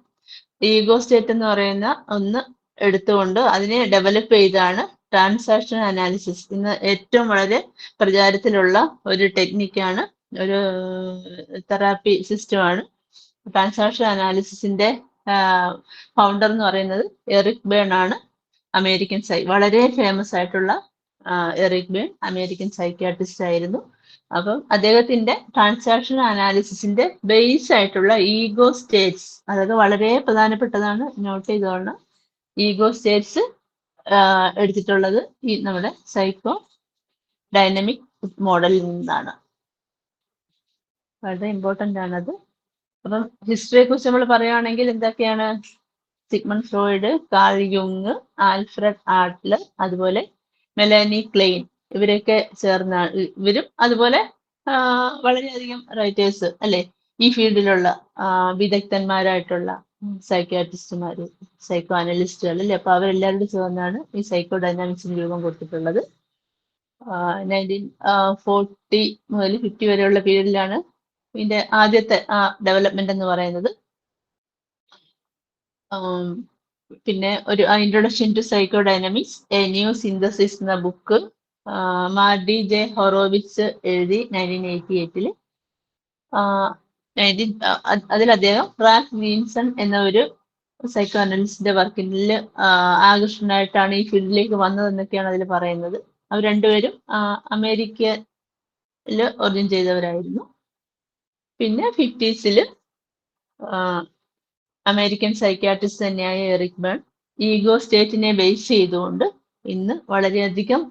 ഈഗോ സ്റ്റേറ്റ് എന്ന് പറയുന്ന ഒന്ന് എടുത്തുകൊണ്ട് അതിനെ ഡെവലപ്പ് ചെയ്താണ് ട്രാൻസാക്ഷൻ അനാലിസിസ്. ഇന്ന് ഏറ്റവും വളരെ പ്രചാരത്തിലുള്ള ഒരു ടെക്നിക്കാണ്, ഒരു തെറാപ്പി സിസ്റ്റമാണ്. ട്രാൻസാക്ഷൻ അനാലിസിസിന്റെ ഫൗണ്ടർ എന്ന് പറയുന്നത് എറിക് ബേൺ ആണ്. അമേരിക്കൻ വളരെ ഫേമസ് ആയിട്ടുള്ള എറിക് ബേൺ അമേരിക്കൻ സൈക്യാട്രിസ്റ്റ് ആയിരുന്നു. അപ്പം അദ്ദേഹത്തിന്റെ ട്രാൻസാക്ഷൻ അനാലിസിസിന്റെ ബേസ് ആയിട്ടുള്ള ഈഗോ സ്റ്റേറ്റ്സ് അതൊക്കെ വളരെ പ്രധാനപ്പെട്ടതാണ്, നോട്ട് ചെയ്തോളണം. ഈഗോ സ്റ്റേറ്റ്സ് എടുത്തിട്ടുള്ളത് ഈ നമ്മുടെ സൈക്കോ ഡൈനമിക് മോഡലിൽ നിന്നാണ്. വളരെ ഇമ്പോർട്ടൻ്റ് ആണത്. അപ്പം ഹിസ്റ്ററിയെ കുറിച്ച് നമ്മൾ പറയുകയാണെങ്കിൽ എന്തൊക്കെയാണ്? സിഗ്മണ്ട് ഫ്രോയിഡ്, കാൾ യുങ്, ആൽഫ്രഡ് ആഡ്ലർ, അതുപോലെ മെലാനി ക്ലെയിൻ, ഇവരൊക്കെ ചേർന്നാണ്. ഇവരും അതുപോലെ വളരെയധികം റൈറ്റേഴ്സ് അല്ലെ, ഈ ഫീൽഡിലുള്ള വിദഗ്ധന്മാരായിട്ടുള്ള സൈക്യാട്രിസ്റ്റുമാർ, സൈക്കോ അനലിസ്റ്റുകൾ അല്ലേ. അപ്പൊ അവരെല്ലാവരും ചേർന്നാണ് ഈ സൈക്കോ ഡൈനാമിക്സിന് രൂപം കൊടുത്തിട്ടുള്ളത്. 1940 മുതൽ 50 വരെയുള്ള പീരീഡിലാണ് ഇതിന്റെ ആദ്യത്തെ ഡെവലപ്മെന്റ് എന്ന് പറയുന്നത്. പിന്നെ ഒരു introduction to psychodynamics, a new synthesis എന്ന ബുക്ക് മാർഡി ജെ ഹൊറോവിച്ച് എഴുതി 1988. അതിൽ അദ്ദേഹം റാൽഫ് വീൻസൺ എന്ന ഒരു സൈക്കോ അനലിസ്റ്റിന്റെ വർക്കിൽ ആകർഷണമായിട്ടാണ് ഈ ഫീൽഡിലേക്ക് വന്നതെന്നൊക്കെയാണ് അതിൽ പറയുന്നത്. അവർ രണ്ടുപേരും അമേരിക്കയിൽ ഒറിജിൻ ചെയ്തവരായിരുന്നു. പിന്നെ 50s അമേരിക്കൻ സൈക്യാട്രിസ്റ്റ് തന്നെയായ എറിക് ബേൺ ഈഗോ സ്റ്റേറ്റിനെ ബേസ് ചെയ്തുകൊണ്ട് ഇന്ന് വളരെയധികം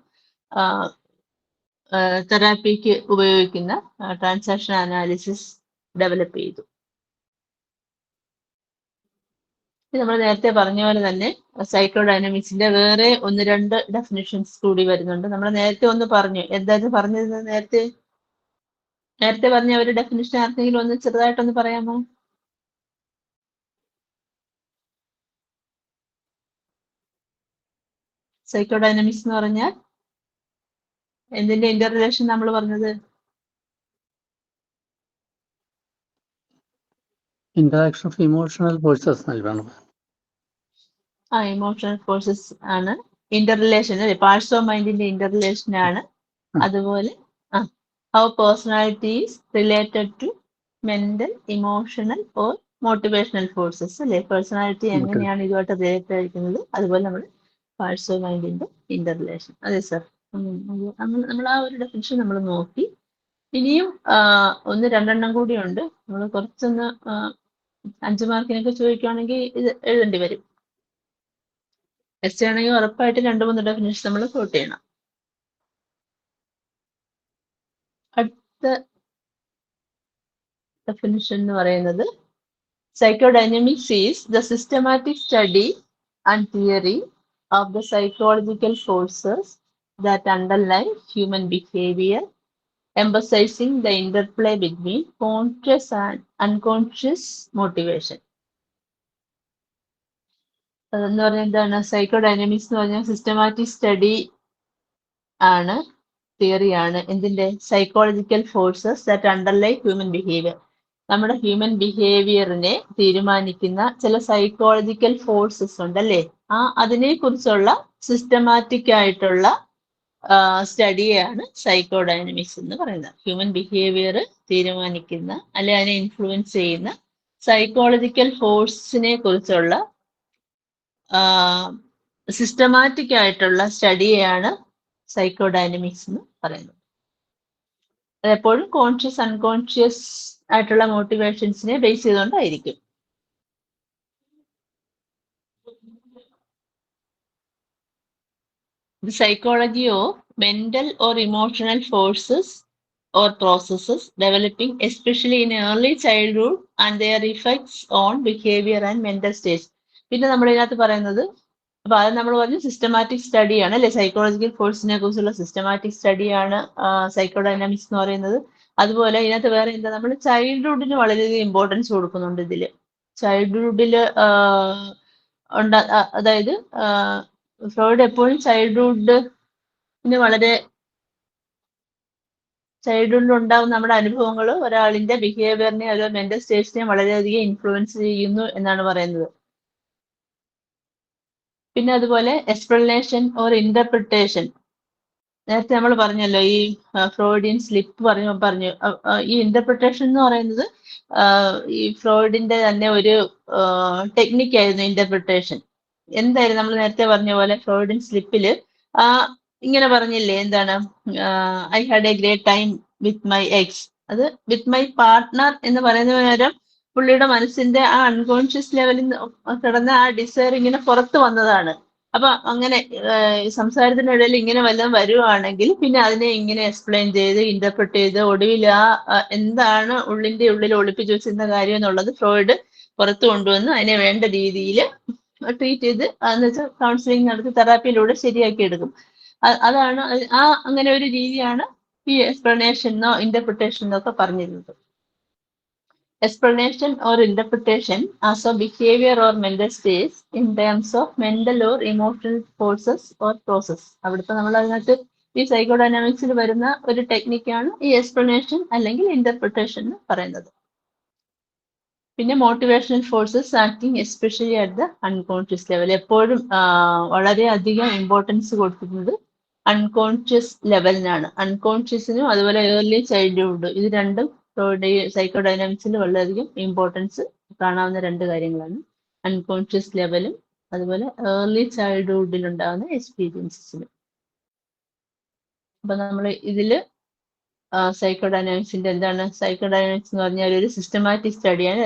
തെറാപ്പിക്ക് ഉപയോഗിക്കുന്ന ട്രാൻസാക്ഷൻ അനാലിസിസ് ഡെവലപ്പ് ചെയ്തു. നമ്മൾ നേരത്തെ പറഞ്ഞ പോലെ തന്നെ സൈക്കോ ഡൈനാമിക്സിന്റെ വേറെ 1-2 ഡെഫിനിഷൻസ് കൂടി വരുന്നുണ്ട്. നമ്മൾ നേരത്തെ ഒന്ന് പറഞ്ഞു, എന്തായിരുന്നു പറഞ്ഞിരുന്നത്? നേരത്തെ പറഞ്ഞ ഒരു ഡെഫിനിഷൻ ആർക്കെങ്കിലും ഒന്ന് ചെറുതായിട്ടൊന്ന് പറയാമോ? സൈക്കോ ഡൈനാമിക്സ് എന്ന് പറഞ്ഞാൽ എന്തിന്റെ ഇന്റർ റിലേഷൻ നമ്മൾ പറഞ്ഞത്? ഇന്ററാക്ഷൻ ഓഫ് ഇമോഷണൽ ഫോഴ്സസ് നൽകണം. ഇമോഷണൽ ഫോഴ്സസ് ആണ് ഇന്റർ റിലേഷൻ അല്ലെ, പാർട്സ് ഓഫ് മൈൻഡിന്റെ ഇന്റർ റിലേഷൻ ആണ്. അതുപോലെ how personality is related to mental, emotional or motivational forces അല്ലെ. പേഴ്സണാലിറ്റി എങ്ങനെയാണ് ഇതുമായിട്ട് റിലേറ്റ് ആയിരിക്കുന്നത്, അതുപോലെ നമ്മൾ പാർട്സ് ഓഫ് മൈൻഡിന്റെ ഇന്റർ റിലേഷൻ. അതെ സർ, നമ്മൾ ആ ഒരു ഡെഫിനിഷൻ നമ്മൾ നോക്കി. ഇനിയും 1-2 കൂടി ഉണ്ട്. നമ്മൾ കുറച്ചൊന്ന് 5 മാർക്കിനൊക്കെ ചോദിക്കുകയാണെങ്കിൽ ഇത് എഴുതേണ്ടി വരും. എസ് ആണെങ്കിൽ ഉറപ്പായിട്ട് 2-3 ഡെഫിനിഷൻ നമ്മൾ കോട്ട് ചെയ്യണം. അടുത്ത ഡെഫിനിഷൻ എന്ന് പറയുന്നത് psycho dynamics is the systematic study and theory of the psychological forces that underlie human behavior, emphasizing the interplay between conscious and unconscious motivation. എന്ന് പറഞ്ഞാൽ എന്താണ്? സൈക്കോ ഡൈനാമിക്സ് എന്ന് പറഞ്ഞാൽ സിസ്റ്റമാറ്റിക് സ്റ്റഡി ആണ്, തിയറി ആണ്. എന്തിന്റെ? Psychological forces that underlay human behaviour. നമ്മുടെ human ബിഹേവിയറിനെ തീരുമാനിക്കുന്ന ചില സൈക്കോളജിക്കൽ ഫോഴ്സസ് ഉണ്ടല്ലേ, അതിനെ കുറിച്ചുള്ള സിസ്റ്റമാറ്റിക് ആയിട്ടുള്ള സ്റ്റഡിയാണ് സൈക്കോ ഡൈനാമിക്സ് എന്ന് പറയുന്നത്. ഹ്യൂമൻ ബിഹേവിയർ തീരുമാനിക്കുന്ന അല്ലെ അതിനെ ഇൻഫ്ലുവൻസ് ചെയ്യുന്ന സൈക്കോളജിക്കൽ ഫോഴ്സിനെ കുറിച്ചുള്ള സിസ്റ്റമാറ്റിക് ആയിട്ടുള്ള സ്റ്റഡിയാണ് സൈക്കോ ഡൈനാമിക്സ് എന്ന് പറയുന്നത്. അതെപ്പോഴും കോൺഷ്യസ് അൺകോൺഷ്യസ് ആയിട്ടുള്ള മോട്ടിവേഷൻസിനെ base ചെയ്തുകൊണ്ടായിരിക്കും. The psychology of mental or emotional forces or processes developing especially in early childhood and their effects on behavior and mental states. പിന്നെ നമ്മൾ ഇതിനകത്ത് പറയുന്നത്, അപ്പൊ അത് നമ്മൾ പറഞ്ഞു സിസ്റ്റമാറ്റിക് സ്റ്റഡിയാണ് അല്ലെ, സൈക്കോളജിക്കൽ ഫോഴ്സിനെ കുറിച്ചുള്ള സിസ്റ്റമാറ്റിക് സ്റ്റഡിയാണ് സൈക്കോ ഡൈനാമിക്സ് എന്ന് പറയുന്നത്. അതുപോലെ ഇതിനകത്ത് വേറെ എന്താ, നമ്മൾ ചൈൽഡ്ഹുഡിന് വളരെയധികം ഇമ്പോർട്ടൻസ് കൊടുക്കുന്നുണ്ട് ഇതില്. ചൈൽഡ്ഹുഡില് അതായത് ഫ്രോയിഡ് എപ്പോഴും ചൈൽഡ്ഹുഡിന് വളരെ ചൈൽഡ്ഹുഡിൽ ഉണ്ടാകുന്ന നമ്മുടെ അനുഭവങ്ങൾ ഒരാളിന്റെ ബിഹേവിയറിനെ അതോ മെന്റൽ സ്റ്റേറ്റ്സിനെ വളരെയധികം ഇൻഫ്ലുവൻസ് ചെയ്യുന്നു എന്നാണ് പറയുന്നത്. പിന്നെ അതുപോലെ എക്സ്പ്ലനേഷൻ ഓർ ഇന്റർപ്രിട്ടേഷൻ, നേരത്തെ നമ്മൾ പറഞ്ഞല്ലോ ഈ ഫ്രോയിഡിയൻ സ്ലിപ്പ് പറഞ്ഞു ഈ ഇന്റർപ്രിട്ടേഷൻ എന്ന് പറയുന്നത് ഈ ഫ്രോയിഡിന്റെ തന്നെ ഒരു ടെക്നിക്കായിരുന്നു ഇന്റർപ്രിട്ടേഷൻ. എന്തായാലും നമ്മൾ നേരത്തെ പറഞ്ഞ പോലെ ഫ്രോയിഡിയൻ സ്ലിപ്പില് ഇങ്ങനെ പറഞ്ഞില്ലേ, എന്താണ് I had A great time with my X, അത് വിത്ത് മൈ പാർട്ട്ണർ എന്ന് പറയുന്ന നേരം പുള്ളിയുടെ മനസ്സിന്റെ ആ അൺകോൺഷ്യസ് ലെവലിൽ കിടന്ന ആ ഡിസയർ ഇങ്ങനെ പുറത്തു വന്നതാണ്. അപ്പൊ അങ്ങനെ സംസാരത്തിനിടയിൽ ഇങ്ങനെ വല്ലതും വരുവാണെങ്കിൽ പിന്നെ അതിനെ ഇങ്ങനെ എക്സ്പ്ലെയിൻ ചെയ്ത് ഇന്റർപ്രറ്റ് ചെയ്ത് ഒടുവിൽ എന്താണ് ഉള്ളിൽ ഒളിപ്പിച്ചു വെച്ചിരുന്ന കാര്യം എന്നുള്ളത് ഫ്രോയിഡ് പുറത്തു കൊണ്ടുവന്ന് അതിനെ വേണ്ട രീതിയിൽ ട്രീറ്റ് ചെയ്ത് എന്ന് വെച്ചാൽ കൗൺസിലിംഗ് നടത്തി തെറാപ്പിയിലൂടെ ശരിയാക്കി എടുക്കും. അതാണ് അങ്ങനെ ഒരു രീതിയാണ് ഈ എക്സ്പ്ലനേഷനോ ഇന്റർപ്രിട്ടേഷനോ ഒക്കെ പറഞ്ഞിരുന്നത്. Explanation or interpretation as a behavior or mental states in terms of mental or emotional forces or process. അവിടുത്തെ നമ്മൾ അതിനകത്ത് ഈ സൈക്കോഡൈനാമിക്സിൽ വരുന്ന ഒരു ടെക്നിക്കാണ് ഈ എക്സ്പ്ലനേഷൻ അല്ലെങ്കിൽ ഇന്റർപ്രിട്ടേഷൻ എന്ന് പറയുന്നത്. പിന്നെ motivational forces acting especially at the unconscious level, എപ്പോഴും വളരെയധികം ഇമ്പോർട്ടൻസ് കൊടുക്കുന്നത് അൺകോൺഷ്യസ് ലെവലിനാണ്. അൺകോൺഷ്യസിനും അതുപോലെ ഏർലി ചൈൽഡ്ഹുഡ്, ഇത് രണ്ടും സൈക്കോഡൈനാമിക്സിൽ വളരെയധികം ഇമ്പോർട്ടൻസ് കാണാവുന്ന രണ്ട് കാര്യങ്ങളാണ്. അൺകോൺഷ്യസ് ലെവലും അതുപോലെ ഏർലി ചൈൽഡ്ഹുഡിൽ ഉണ്ടാകുന്ന എക്സ്പീരിയൻസസിലും. അപ്പൊ നമ്മൾ ഇതില് സൈക്കോഡൈനാമിക്സിന്റെ എന്താണ്, സൈക്കോഡൈനാമിക്സ് എന്ന് പറഞ്ഞാൽ ഒരു സിസ്റ്റമാറ്റിക് സ്റ്റഡിയാണ്.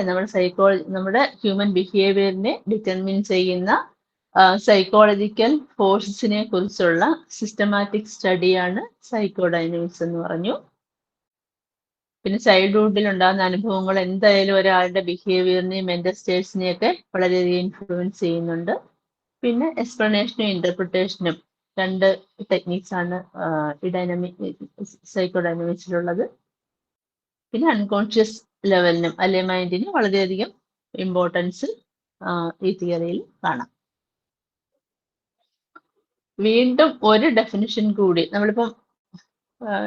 നമ്മുടെ ഹ്യൂമൻ ബിഹേവിയറിനെ ഡിറ്റർമിൻ ചെയ്യുന്ന സൈക്കോളജിക്കൽ ഫോഴ്സസിനെ കുറിച്ചുള്ള സിസ്റ്റമാറ്റിക് സ്റ്റഡിയാണ് സൈക്കോഡൈനാമിക്സ് എന്ന് പറഞ്ഞു. പിന്നെ ചൈൽഡ്ഹുഡിൽ ഉണ്ടാകുന്ന അനുഭവങ്ങൾ എന്തായാലും ഒരാളുടെ ബിഹേവിയറിനെയും മെന്റൽ സ്റ്റേറ്റ്സിനെയൊക്കെ വളരെയധികം ഇൻഫ്ലുവൻസ് ചെയ്യുന്നുണ്ട്. പിന്നെ എക്സ്പ്ലനേഷനും ഇന്റർപ്രിട്ടേഷനും രണ്ട് ടെക്നിക്സ് ആണ് ഈ സൈക്കോഡൈനാമിക്സിലുള്ളത്. പിന്നെ അൺകോൺഷ്യസ് ലെവലിനും അല്ലെ മൈൻഡിനും വളരെയധികം ഇമ്പോർട്ടൻസ് ഈ തിയറിയിൽ കാണാം. വീണ്ടും ഒരു ഡെഫിനിഷൻ കൂടി, നമ്മളിപ്പം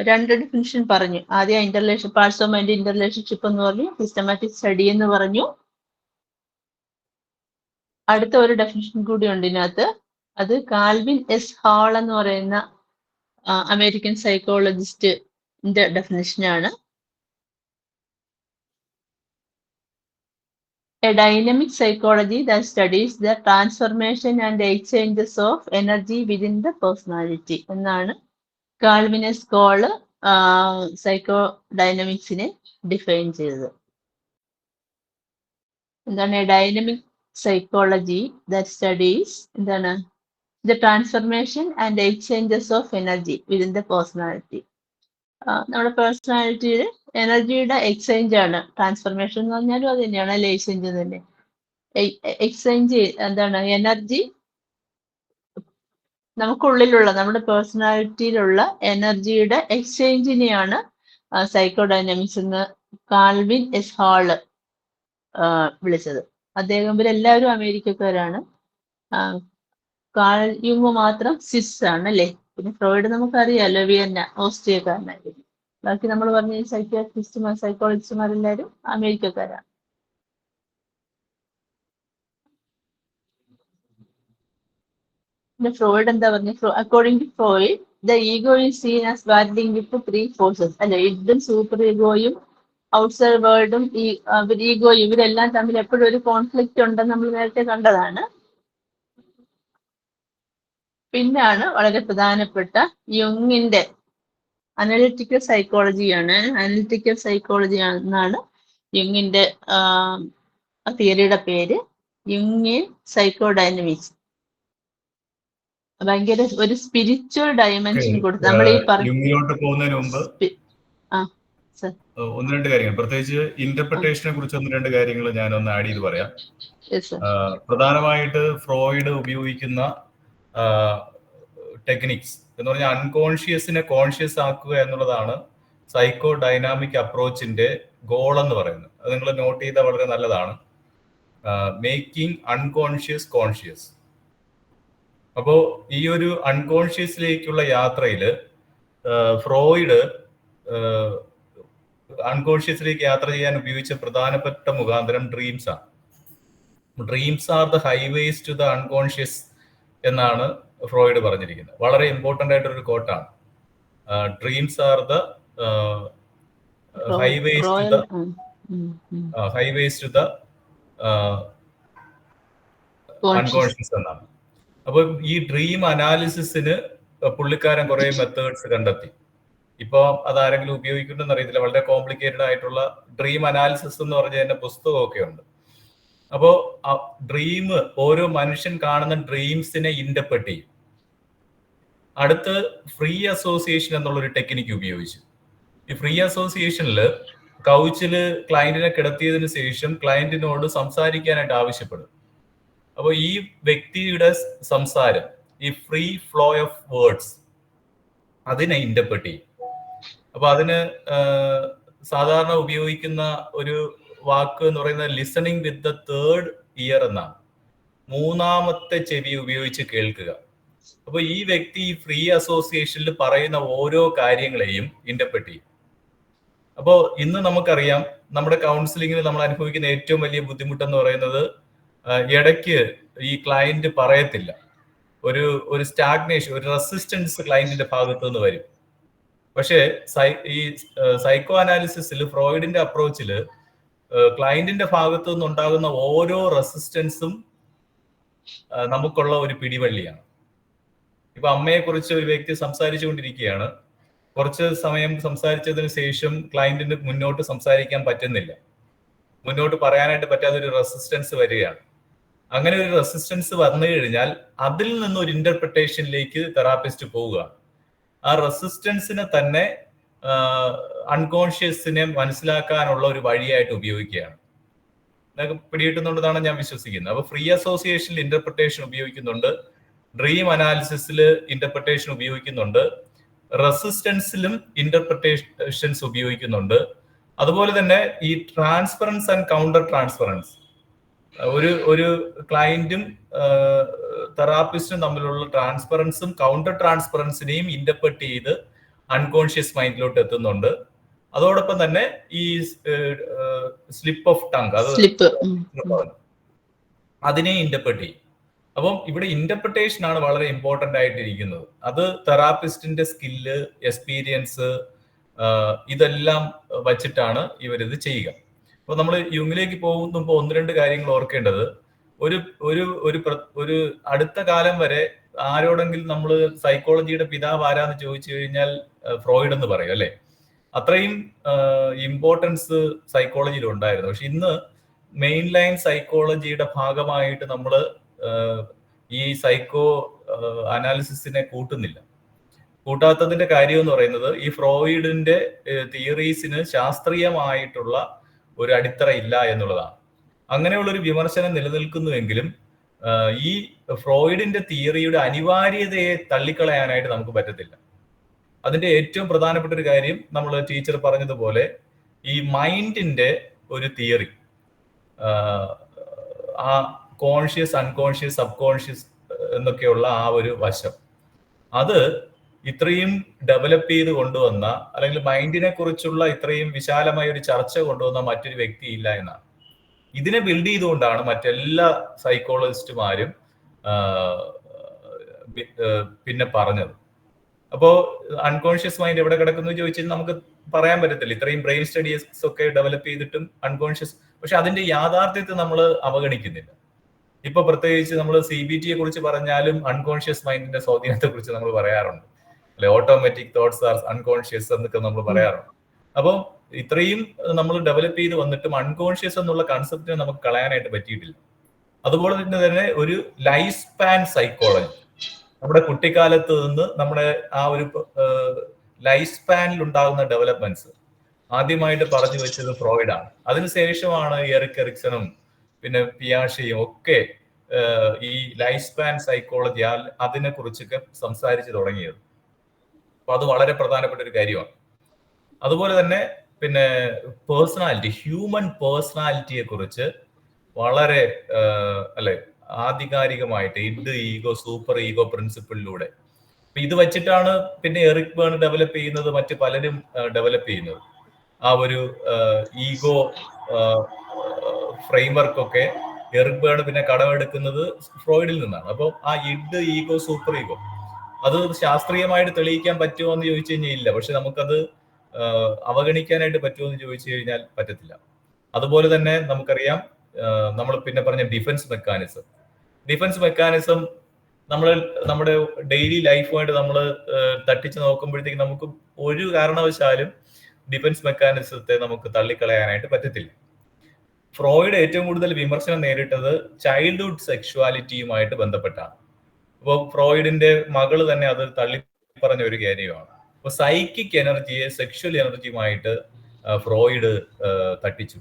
രണ്ട് ഡെഫിനിഷൻ പറഞ്ഞു. ആദ്യം പാർട്സ് ഓഫ് മൈൻഡ് ഇന്റർറിലേഷൻഷിപ്പ് എന്ന് പറഞ്ഞു, സിസ്റ്റമാറ്റിക് സ്റ്റഡി എന്ന് പറഞ്ഞു. അടുത്ത ഒരു ഡെഫിനിഷൻ കൂടി ഉണ്ട് ഇതിനകത്ത്, അത് കാൽവിൻ എസ് ഹാൾ എന്ന് പറയുന്ന American സൈക്കോളജിസ്റ്റിന്റെ ഡെഫിനിഷനാണ്. A dynamic psychology that studies the transformation and exchanges of energy within the personality എന്നാണ് കാൽവിനസ് ഹാള് സൈക്കോ ഡൈനാമിക്സിനെ ഡിഫൈൻ ചെയ്തത്. എന്താണ് ഡൈനാമിക് സൈക്കോളജി ദാറ്റ് സ്റ്റഡീസ്, എന്താണ് the transformation and exchanges of energy within the personality. നമ്മുടെ പേഴ്സണാലിറ്റിയുടെ എനർജിയുടെ exchange ആണ്. Transformation എന്ന് പറഞ്ഞാലും അത് തന്നെയാണ്, അല്ലെ എക്സ്ചേഞ്ച് തന്നെ. എക്സ്ചേഞ്ച് എന്താണ്, എനർജി നമുക്കുള്ളിലുള്ള നമ്മുടെ പേഴ്സണാലിറ്റിയിലുള്ള എനർജിയുടെ എക്സ്ചേഞ്ചിനെയാണ് സൈക്കോഡൈനാമിക്സ് എന്ന് കാൽവിൻ എസ് ഹാള് വിളിച്ചത്. അദ്ദേഹം ഇവരെല്ലാവരും അമേരിക്കക്കാരാണ്. കാൾ യുങ് മാത്രം സ്വിസ് ആണ് അല്ലേ. പിന്നെ ഫ്രോയിഡ് നമുക്കറിയാലോ, വിയന്ന ഓസ്ട്രിയക്കാരനായിരുന്നു. ബാക്കി നമ്മൾ പറഞ്ഞ സൈക്യാട്രിസ്റ്റുമാർ സൈക്കോളജിസ്റ്റുമാരെല്ലാവരും അമേരിക്കക്കാരാണ്. ഫ്രോയിഡ് എന്താ പറഞ്ഞത്? According to Freud, the ego is seen as battling with three forces. അല്ലെ, ഇഡും സൂപ്പർ ഈഗോയും ഔട്ട്സൈഡ് വേൾഡും ഈഗോയും ഇവരെല്ലാം തമ്മിൽ എപ്പോഴും ഒരു കോൺഫ്ലിക്റ്റ് ഉണ്ടെന്ന് നമ്മൾ നേരത്തെ കണ്ടതാണ്. പിന്നാണ് വളരെ പ്രധാനപ്പെട്ട യുങ്ങിന്റെ അനലിറ്റിക്കൽ സൈക്കോളജിയാണ്. അനലിറ്റിക്കൽ സൈക്കോളജി എന്നാണ് യുങ്ങിന്റെ തിയറിയുടെ പേര്. യുങ്ങിയൻ സൈക്കോഡൈനാമിക്സ് ഭയങ്കര ഒരു സ്പിരിച്വൽ ഡയമെൻഷൻ കൊടുത്ത് നമ്മൾ ഈ യുങ്ങിലോട്ട് പോകുന്നതിന് മുമ്പ് ഒന്ന് രണ്ട് കാര്യങ്ങൾ, പ്രത്യേകിച്ച് ഇന്റർപ്രിട്ടേഷനെ കുറിച്ച് ഒന്ന് രണ്ട് കാര്യങ്ങൾ ഞാനൊന്ന് ആഡ് ചെയ്ത് പറയാം. പ്രധാനമായിട്ട് ഫ്രോയിഡ് ഉപയോഗിക്കുന്ന ടെക്നിക്സ് എന്ന് പറഞ്ഞാൽ അൺകോൺഷ്യസിനെ കോൺഷ്യസ് ആക്കുക എന്നുള്ളതാണ് സൈക്കോ ഡൈനാമിക് അപ്രോച്ചിന്റെ ഗോൾ എന്ന് പറയുന്നത്. അത് നിങ്ങൾ നോട്ട് ചെയ്താൽ വളരെ നല്ലതാണ്. Making unconscious conscious. അപ്പോൾ ഈ ഒരു അൺകോൺഷ്യസിലേക്കുള്ള യാത്രയിൽ ഫ്രോയിഡ് അൺകോൺഷ്യസിലേക്ക് യാത്ര ചെയ്യാൻ ഉപയോഗിച്ച പ്രധാനപ്പെട്ട മുഖാന്തരം ഡ്രീംസ് ആണ്. Dreams are the highways to the unconscious എന്നാണ് ഫ്രോയിഡ് പറഞ്ഞിരിക്കുന്നത്. വളരെ ഇമ്പോർട്ടൻ്റ് ആയിട്ടൊരു കോട്ടാണ്. Dreams are the highways to the unconscious എന്നാണ്. അപ്പൊ ഈ ഡ്രീം അനാലിസിസിന് പുള്ളിക്കാരൻ കുറെ മെത്തേഡ്സ് കണ്ടെത്തി. ഇപ്പൊ അതാരെങ്കിലും ഉപയോഗിക്കുന്നുണ്ടെന്ന് അറിയത്തില്ല. വളരെ കോംപ്ലിക്കേറ്റഡ് ആയിട്ടുള്ള ഡ്രീം അനാലിസിസ് എന്ന് പറഞ്ഞ തന്നെ പുസ്തകമൊക്കെ ഉണ്ട്. അപ്പോ ഡ്രീം, ഓരോ മനുഷ്യൻ കാണുന്ന ഡ്രീംസിനെ ഇന്റർപ്രറ്റ് ചെയ്യും. അടുത്ത് ഫ്രീ അസോസിയേഷൻ എന്നുള്ളൊരു ടെക്നിക്ക് ഉപയോഗിച്ചു. ഈ ഫ്രീ അസോസിയേഷനിൽ കൗച്ചില് ക്ലയന്റിനെ കിടത്തിയതിനു ശേഷം ക്ലയന്റിനോട് സംസാരിക്കാനായിട്ട് ആവശ്യപ്പെടും. അപ്പോൾ ഈ വ്യക്തിയുടെ സംസാരം, ഈ ഫ്രീ ഫ്ലോ ഓഫ് വേർഡ്സ്, അതിനെ ഇന്റർപ്രറ്റ് ചെയ്യും. അപ്പൊ അതിന് സാധാരണ ഉപയോഗിക്കുന്ന ഒരു വാക്ക് എന്ന് പറയുന്നത് listening with the third year എന്നാണ്. മൂന്നാമത്തെ ചെവി ഉപയോഗിച്ച് കേൾക്കുക. അപ്പൊ ഈ വ്യക്തി ഈ ഫ്രീ അസോസിയേഷനിൽ പറയുന്ന ഓരോ കാര്യങ്ങളെയും ഇന്റർപ്രറ്റ് ചെയ്യും. അപ്പോൾ ഇന്ന് നമുക്കറിയാം, നമ്മുടെ കൗൺസിലിങ്ങിൽ നമ്മൾ അനുഭവിക്കുന്ന ഏറ്റവും വലിയ ബുദ്ധിമുട്ടെന്ന് പറയുന്നത് ഇടയ്ക്ക് ഈ ക്ലയന്റ് പറയത്തില്ല. ഒരു സ്റ്റാഗ്നേഷൻ, ഒരു റെസിസ്റ്റൻസ് ക്ലയന്റിന്റെ ഭാഗത്തു നിന്ന് വരും. പക്ഷേ ഈ സൈക്കോ അനാലിസിസിൽ ഫ്രോയിഡിന്റെ അപ്രോച്ചിൽ ക്ലയന്റിന്റെ ഭാഗത്തു നിന്നുണ്ടാകുന്ന ഓരോ റെസിസ്റ്റൻസും നമുക്കുള്ള ഒരു പിടിവള്ളിയാണ്. ഇപ്പൊ അമ്മയെ കുറിച്ച് ഒരു വ്യക്തി സംസാരിച്ചുകൊണ്ടിരിക്കുകയാണ്. കുറച്ച് സമയം സംസാരിച്ചതിന് ശേഷം ക്ലയന്റിന് മുന്നോട്ട് സംസാരിക്കാൻ പറ്റുന്നില്ല, മുന്നോട്ട് പറയാനായിട്ട് പറ്റാത്ത ഒരു റെസിസ്റ്റൻസ് വരികയാണ്. അങ്ങനെ ഒരു റെസിസ്റ്റൻസ് വന്നു കഴിഞ്ഞാൽ അതിൽ നിന്ന് ഒരു ഇന്റർപ്രിട്ടേഷനിലേക്ക് തെറാപ്പിസ്റ്റ് പോവുകയാണ്. ആ റെസിസ്റ്റൻസിനെ തന്നെ അൺകോൺഷ്യസിനെ മനസ്സിലാക്കാനുള്ള ഒരു വഴിയായിട്ട് ഉപയോഗിക്കുകയാണ്. നിങ്ങൾക്ക് പിടികിട്ടുന്നുണ്ടെന്നാണ് ഞാൻ വിശ്വസിക്കുന്നത്. അപ്പൊ ഫ്രീ അസോസിയേഷനിൽ ഇന്റർപ്രിട്ടേഷൻ ഉപയോഗിക്കുന്നുണ്ട്, ഡ്രീം അനാലിസിസിൽ ഇന്റർപ്രിട്ടേഷൻ ഉപയോഗിക്കുന്നുണ്ട്, റെസിസ്റ്റൻസിലും ഇന്റർപ്രിട്ടേഷൻസ് ഉപയോഗിക്കുന്നുണ്ട്. അതുപോലെ തന്നെ ഈ ട്രാൻസ്ഫറൻസ് ആൻഡ് കൗണ്ടർ ട്രാൻസ്ഫറൻസ്, ഒരു ക്ലയന്റും തെറാപ്പിസ്റ്റും തമ്മിലുള്ള ട്രാൻസ്ഫറൻസും കൗണ്ടർ ട്രാൻസ്ഫറൻസിനെയും ഇന്റർപ്രറ്റ് ചെയ്ത് അൺകോൺഷ്യസ് മൈൻഡിലോട്ട് എത്തുന്നുണ്ട്. അതോടൊപ്പം തന്നെ ഈ സ്ലിപ്പ് ഓഫ് ടങ്, അതിനെ ഇന്റർപ്രറ്റ് ചെയ്യും. അപ്പം ഇവിടെ ഇന്റർപ്രിട്ടേഷൻ ആണ് വളരെ ഇമ്പോർട്ടന്റ് ആയിട്ടിരിക്കുന്നത്. അത് തെറാപ്പിസ്റ്റിന്റെ സ്കില്ല്, എക്സ്പീരിയൻസ്, ഇതെല്ലാം വച്ചിട്ടാണ് ഇവരിത് ചെയ്യുക. അപ്പൊ നമ്മൾ യുങ്ങിലേക്ക് പോകുമ്പോൾ ഒന്ന് രണ്ട് കാര്യങ്ങൾ ഓർക്കേണ്ടത്, ഒരു അടുത്ത കാലം വരെ ആരോടെങ്കിലും നമ്മൾ സൈക്കോളജിയുടെ പിതാവ് ആരാന്ന് ചോദിച്ചു കഴിഞ്ഞാൽ ഫ്രോയിഡ് എന്ന് പറയും, അല്ലെ? അത്രയും ഇമ്പോർട്ടൻസ് സൈക്കോളജിയിൽ ഉണ്ടായിരുന്നു. പക്ഷെ ഇന്ന് മെയിൻ ലൈൻ സൈക്കോളജിയുടെ ഭാഗമായിട്ട് നമ്മൾ ഈ സൈക്കോ അനാലിസിസിനെ കൂട്ടാത്തതിന്റെ കാര്യം എന്ന് പറയുന്നത് ഈ ഫ്രോയിഡിന്റെ തിയറീസിന് ശാസ്ത്രീയമായിട്ടുള്ള ഒരു അടിത്തറ ഇല്ല എന്നുള്ളതാണ്. അങ്ങനെയുള്ളൊരു വിമർശനം നിലനിൽക്കുന്നുവെങ്കിലും ഈ ഫ്രോയിഡിന്റെ തിയറിയുടെ അനിവാര്യതയെ തള്ളിക്കളയാനായിട്ട് നമുക്ക് പറ്റത്തില്ല. അതിന്റെ ഏറ്റവും പ്രധാനപ്പെട്ട ഒരു കാര്യം, നമ്മൾ ടീച്ചർ പറഞ്ഞതുപോലെ, ഈ മൈൻഡിന്റെ ഒരു തിയറി, ആ കോൺഷ്യസ്, അൺകോൺഷ്യസ്, സബ് കോൺഷ്യസ് എന്നൊക്കെയുള്ള ആ ഒരു വശം, അത് ഇത്രയും ഡെവലപ്പ് ചെയ്ത് കൊണ്ടുവന്ന, അല്ലെങ്കിൽ മൈൻഡിനെ കുറിച്ചുള്ള ഇത്രയും വിശാലമായ ഒരു ചർച്ച കൊണ്ടുവന്ന മറ്റൊരു വ്യക്തി ഇല്ല എന്നാണ്. ഇതിനെ ബിൽഡ് ചെയ്തുകൊണ്ടാണ് മറ്റെല്ലാ സൈക്കോളജിസ്റ്റുമാരും പിന്നെ പറഞ്ഞത്. അപ്പോ അൺകോൺഷ്യസ് മൈൻഡ് എവിടെ കിടക്കുന്നു ചോദിച്ചാൽ നമുക്ക് പറയാൻ പറ്റത്തില്ല. ഇത്രയും ബ്രെയിൻ സ്റ്റഡീസ് ഒക്കെ ഡെവലപ്പ് ചെയ്തിട്ടും അൺകോൺഷ്യസ്, പക്ഷെ അതിന്റെ യാഥാർത്ഥ്യത്തെ നമ്മൾ അവഗണിക്കുന്നില്ല. ഇപ്പൊ പ്രത്യേകിച്ച് നമ്മൾ CBT കുറിച്ച് പറഞ്ഞാലും അൺകോൺഷ്യസ് മൈൻഡിന്റെ സ്വാധീനത്തെ കുറിച്ച് നമ്മൾ പറയാറുണ്ട്, അല്ലെ? ഓട്ടോമാറ്റിക് തോട്ട്സ് ആർ അൺകോൺഷ്യസ് എന്നൊക്കെ നമ്മൾ പറയാറുണ്ട്. അപ്പം ഇത്രയും നമ്മൾ ഡെവലപ്പ് ചെയ്ത് വന്നിട്ടും അൺകോൺഷ്യസ് എന്നുള്ള കൺസെപ്റ്റിനെ നമുക്ക് കളയാനായിട്ട് പറ്റിയിട്ടില്ല. അതുപോലെ തന്നെ ഒരു ലൈഫ് സ്പാൻ സൈക്കോളജി, നമ്മുടെ കുട്ടിക്കാലത്ത് നിന്ന് നമ്മുടെ ആ ഒരു ലൈഫ് സ്പാനിൽ ഉണ്ടാകുന്ന ഡെവലപ്മെന്റ്സ് ആദ്യമായിട്ട് പറഞ്ഞു വെച്ചത് ഫ്രോയിഡാണ്. അതിനുശേഷമാണ് എറിക് എറിക്സണും പിന്നെ പിയാഷയും ഒക്കെ ഈ ലൈഫ് സ്പാൻ സൈക്കോളജി അതിനെ കുറിച്ചൊക്കെ സംസാരിച്ച് തുടങ്ങിയത്. അപ്പൊ അത് വളരെ പ്രധാനപ്പെട്ട ഒരു കാര്യമാണ്. അതുപോലെ തന്നെ പിന്നെ പേഴ്സണാലിറ്റി, ഹ്യൂമൻ പേഴ്സണാലിറ്റിയെ കുറിച്ച് വളരെ അല്ലെ ആധികാരികമായിട്ട് ഇഡ് ഈഗോ സൂപ്പർ ഈഗോ പ്രിൻസിപ്പിളിലൂടെ ഇത് വെച്ചിട്ടാണ് പിന്നെ എറിക് ബേൺ ഡെവലപ്പ് ചെയ്യുന്നത്, മറ്റ് പലരും ഡെവലപ്പ് ചെയ്യുന്നത്. ആ ഒരു ഈഗോ ഫ്രെയിംവർക്ക് ഒക്കെ എറിക് ബേൺ പിന്നെ കടമെടുക്കുന്നത് ഫ്രോയിഡിൽ നിന്നാണ്. അപ്പോൾ ആ ഇഡ് ഈഗോ സൂപ്പർ ഈഗോ അത് ശാസ്ത്രീയമായിട്ട് തെളിയിക്കാൻ പറ്റുമോ എന്ന് ചോദിച്ചു കഴിഞ്ഞാൽ ഇല്ല. പക്ഷെ നമുക്കത് അവഗണിക്കാനായിട്ട് പറ്റുമോ എന്ന് ചോദിച്ചു കഴിഞ്ഞാൽ പറ്റത്തില്ല. അതുപോലെ തന്നെ നമുക്കറിയാം നമ്മൾ പിന്നെ പറഞ്ഞ ഡിഫൻസ് മെക്കാനിസം നമ്മൾ നമ്മുടെ ഡെയിലി ലൈഫുമായിട്ട് നമ്മൾ തട്ടിച്ച് നോക്കുമ്പോഴത്തേക്ക് നമുക്ക് ഒരു കാരണവശാലും ഡിഫൻസ് മെക്കാനിസത്തെ നമുക്ക് തള്ളിക്കളയാനായിട്ട് പറ്റത്തില്ല. ഫ്രോയിഡ് ഏറ്റവും കൂടുതൽ വിമർശനം നേരിട്ടത് ചൈൽഡ്ഹുഡ് സെക്ഷുവാലിറ്റിയുമായിട്ട് ബന്ധപ്പെട്ടാണ്. അപ്പോൾ ഫ്രോയിഡിന്റെ മകള് തന്നെ അത് തള്ളി പറഞ്ഞ ഒരു കാര്യമാണ്. അപ്പൊ സൈക്കിക് എനർജിയെ സെക്ഷൽ എനർജിയുമായിട്ട് ഫ്രോയിഡ് തട്ടിച്ചു.